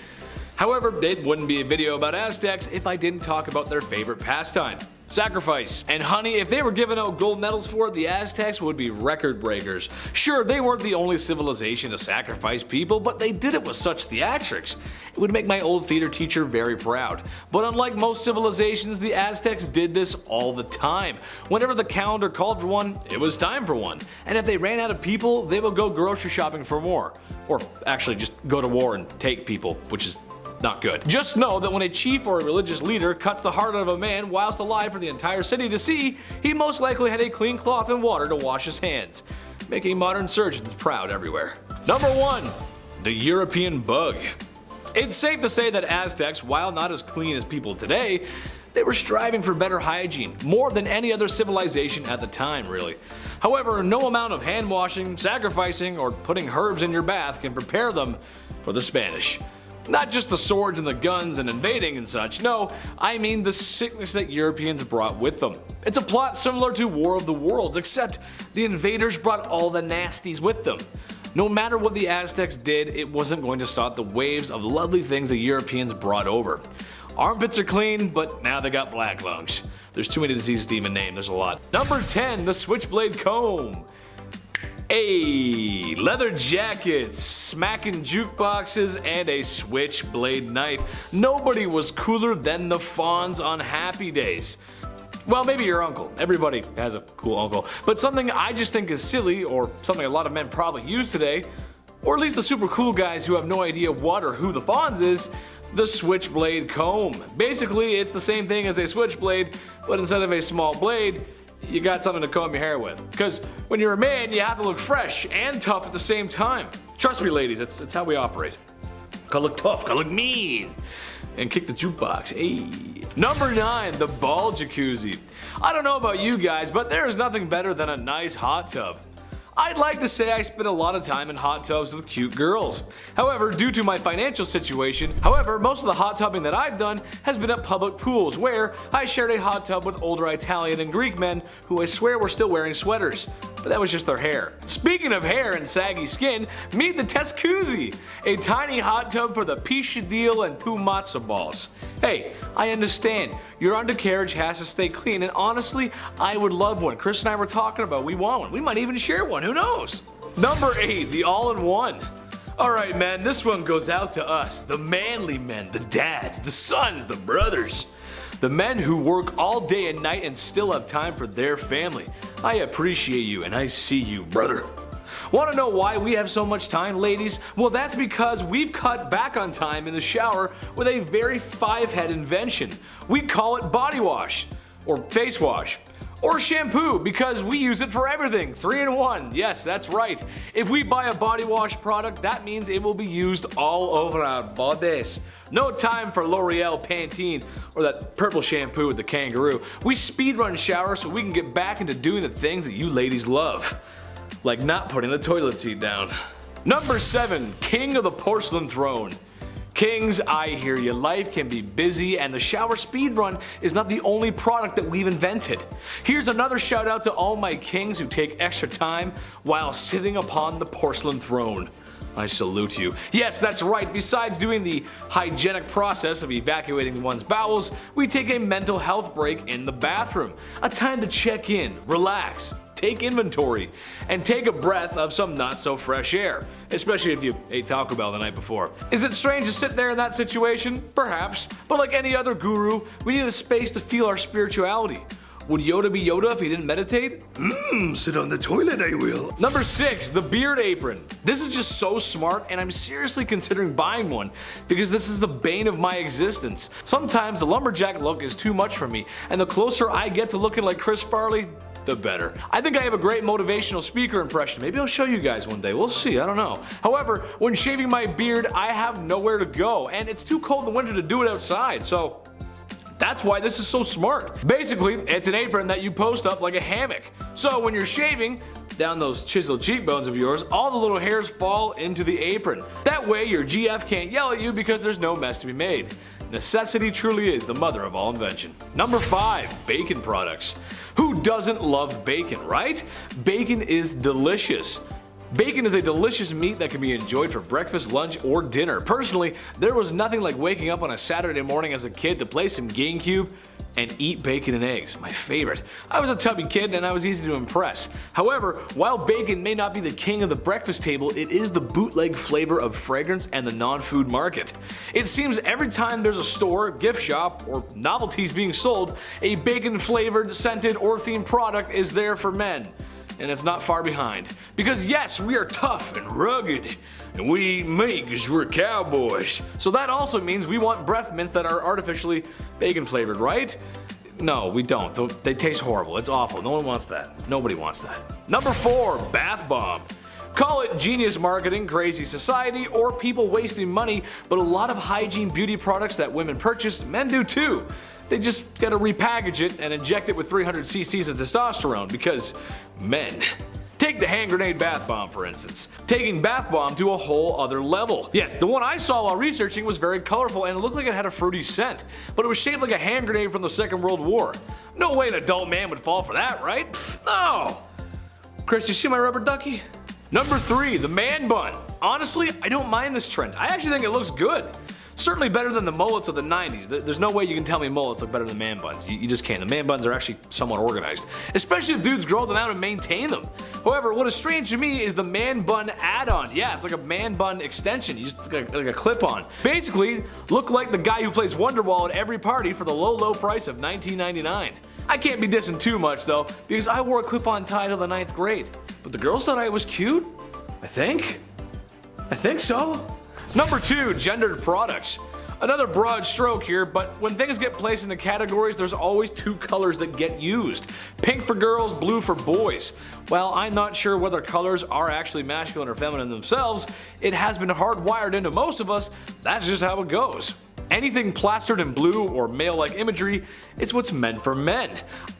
However, it wouldn't be a video about Aztecs if I didn't talk about their favorite pastime. Sacrifice. And honey, if they were giving out gold medals for it, the Aztecs would be record breakers. Sure, they weren't the only civilization to sacrifice people, but they did it with such theatrics. It would make my old theater teacher very proud. But unlike most civilizations, the Aztecs did this all the time. Whenever the calendar called for one, it was time for one. And if they ran out of people, they would go grocery shopping for more. Or actually just go to war and take people, which is not good. Just know that when a chief or a religious leader cuts the heart out of a man whilst alive for the entire city to see, he most likely had a clean cloth and water to wash his hands, making modern surgeons proud everywhere. Number 1. The European bug. It's safe to say that Aztecs, while not as clean as people today, they were striving for better hygiene, more than any other civilization at the time, really. However, no amount of hand washing, sacrificing, or putting herbs in your bath can prepare them for the Spanish. Not just the swords and the guns and invading and such, no, I mean the sickness that Europeans brought with them. It's a plot similar to War of the Worlds, except the invaders brought all the nasties with them. No matter what the Aztecs did, it wasn't going to stop the waves of lovely things the Europeans brought over. Armpits are clean, but now they got black lungs. There's too many diseases to even name, there's a lot. Number 10, the switchblade comb. Hey, leather jackets, smacking jukeboxes, and a switchblade knife. Nobody was cooler than the Fonz on Happy Days. Well, maybe your uncle. Everybody has a cool uncle. But something I just think is silly, or something a lot of men probably use today, or at least the super cool guys who have no idea what or who the Fonz is, the switchblade comb. Basically, it's the same thing as a switchblade, but instead of a small blade, you got something to comb your hair with. Because when you're a man, you have to look fresh and tough at the same time. Trust me, ladies, it's how we operate. Gotta look tough, gotta look mean. And kick the jukebox, hey. Number 9, the ball jacuzzi. I don't know about you guys, but there is nothing better than a nice hot tub. I'd like to say I spent a lot of time in hot tubs with cute girls. However, due to my financial situation, most of the hot tubbing that I've done has been at public pools where I shared a hot tub with older Italian and Greek men who I swear were still wearing sweaters. But that was just their hair. Speaking of hair and saggy skin, meet the Tescuzzi, a tiny hot tub for the piscadille and 2 matzo balls. Hey, I understand, your undercarriage has to stay clean, and honestly, I would love one. Chris and I were talking about we want one. We might even share one, who knows? Number 8, the all-in-one. Alright man, this one goes out to us, the manly men, the dads, the sons, the brothers. The men who work all day and night and still have time for their family. I appreciate you and I see you, brother. Want to know why we have so much time, ladies? Well, that's because we've cut back on time in the shower with a very 5-head invention. We call it body wash, or face wash, or shampoo, because we use it for everything. 3-in-1, yes, that's right. If we buy a body wash product, that means it will be used all over our bodies. No time for L'Oreal Pantene or that purple shampoo with the kangaroo. We speedrun shower so we can get back into doing the things that you ladies love. Like not putting the toilet seat down. Number 7, King of the Porcelain Throne. Kings, I hear you. Life can be busy and the shower speedrun is not the only product that we've invented. Here's another shout out to all my kings who take extra time while sitting upon the porcelain throne. I salute you. Yes, that's right. Besides doing the hygienic process of evacuating one's bowels, we take a mental health break in the bathroom. A time to check in, relax, take inventory, and take a breath of some not so fresh air, especially if you ate Taco Bell the night before. Is it strange to sit there in that situation? Perhaps, but like any other guru, we need a space to feel our spirituality. Would Yoda be Yoda if he didn't meditate? Sit on the toilet, I will. Number 6, the beard apron. This is just so smart and I'm seriously considering buying one because this is the bane of my existence. Sometimes the lumberjack look is too much for me and the closer I get to looking like Chris Farley, the better. I think I have a great motivational speaker impression. Maybe I'll show you guys one day. We'll see. I don't know. However, when shaving my beard, I have nowhere to go, and it's too cold in the winter to do it outside, so that's why this is so smart. Basically, it's an apron that you post up like a hammock. So when you're shaving down those chiseled cheekbones of yours, all the little hairs fall into the apron. That way your GF can't yell at you because there's no mess to be made. Necessity truly is the mother of all invention. Number 5, bacon products. Who doesn't love bacon, right? Bacon is delicious. Bacon is a delicious meat that can be enjoyed for breakfast, lunch, or dinner. Personally, there was nothing like waking up on a Saturday morning as a kid to play some GameCube and eat bacon and eggs, my favorite. I was a tubby kid and I was easy to impress. However, while bacon may not be the king of the breakfast table, it is the bootleg flavor of fragrance and the non-food market. It seems every time there's a store, gift shop, or novelties being sold, a bacon flavored, scented, or themed product is there for men. And it's not far behind. Because yes, we are tough and rugged, and we eat meat because we're cowboys. So that also means we want breath mints that are artificially bacon flavored, right? No, we don't. They taste horrible. It's awful. No one wants that. Nobody wants that. Number 4, bath bomb. Call it genius marketing, crazy society, or people wasting money, but a lot of hygiene beauty products that women purchase, men do too. They just gotta repackage it and inject it with 300 cc's of testosterone because men. Take the hand grenade bath bomb for instance. Taking bath bomb to a whole other level. Yes, the one I saw while researching was very colorful and it looked like it had a fruity scent, but it was shaped like a hand grenade from the Second World War. No way an adult man would fall for that, right? Pfft, no! Chris, you see my rubber ducky? Number 3, the man bun. Honestly, I don't mind this trend. I actually think it looks good. Certainly better than the mullets of the 90s. There's no way you can tell me mullets look better than man buns. You just can't. The man buns are actually somewhat organized, especially if dudes grow them out and maintain them. However, what is strange to me is the man bun add-on. Yeah, it's like a man bun extension. You just like a clip-on. Basically, look like the guy who plays Wonderwall at every party for the low price of $19.99. I can't be dissing too much though, because I wore a clip-on tie till the 9th grade. But the girls thought I was cute. I think so. Number 2, gendered products. Another broad stroke here, but when things get placed into categories, there's always 2 colors that get used. Pink for girls, blue for boys. While I'm not sure whether colors are actually masculine or feminine themselves, it has been hardwired into most of us. That's just how it goes. Anything plastered in blue or male-like imagery, it's what's meant for men.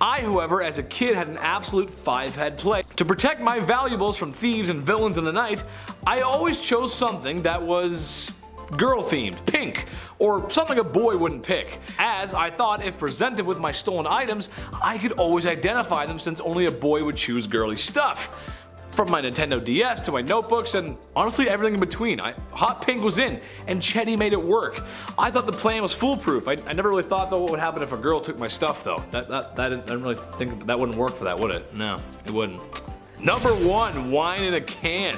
I, however, as a kid had an absolute 5-head play. To protect my valuables from thieves and villains in the night, I always chose something that was girl-themed, pink, or something a boy wouldn't pick, as I thought if presented with my stolen items, I could always identify them since only a boy would choose girly stuff. From my Nintendo DS to my notebooks and honestly everything in between. Hot pink was in, and Chetty made it work. I thought the plan was foolproof. I never really thought though what would happen if a girl took my stuff though. I didn't really think that wouldn't work for that, would it? No, it wouldn't. Number 1, wine in a can.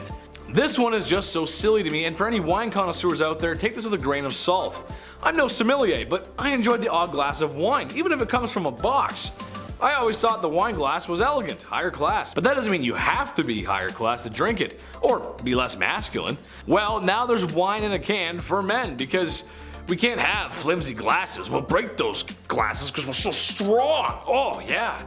This one is just so silly to me, and for any wine connoisseurs out there, take this with a grain of salt. I'm no sommelier, but I enjoyed the odd glass of wine, even if it comes from a box. I always thought the wine glass was elegant, higher class, but that doesn't mean you have to be higher class to drink it, or be less masculine. Well, now there's wine in a can for men, because we can't have flimsy glasses. We'll break those glasses because we're so strong. Oh yeah.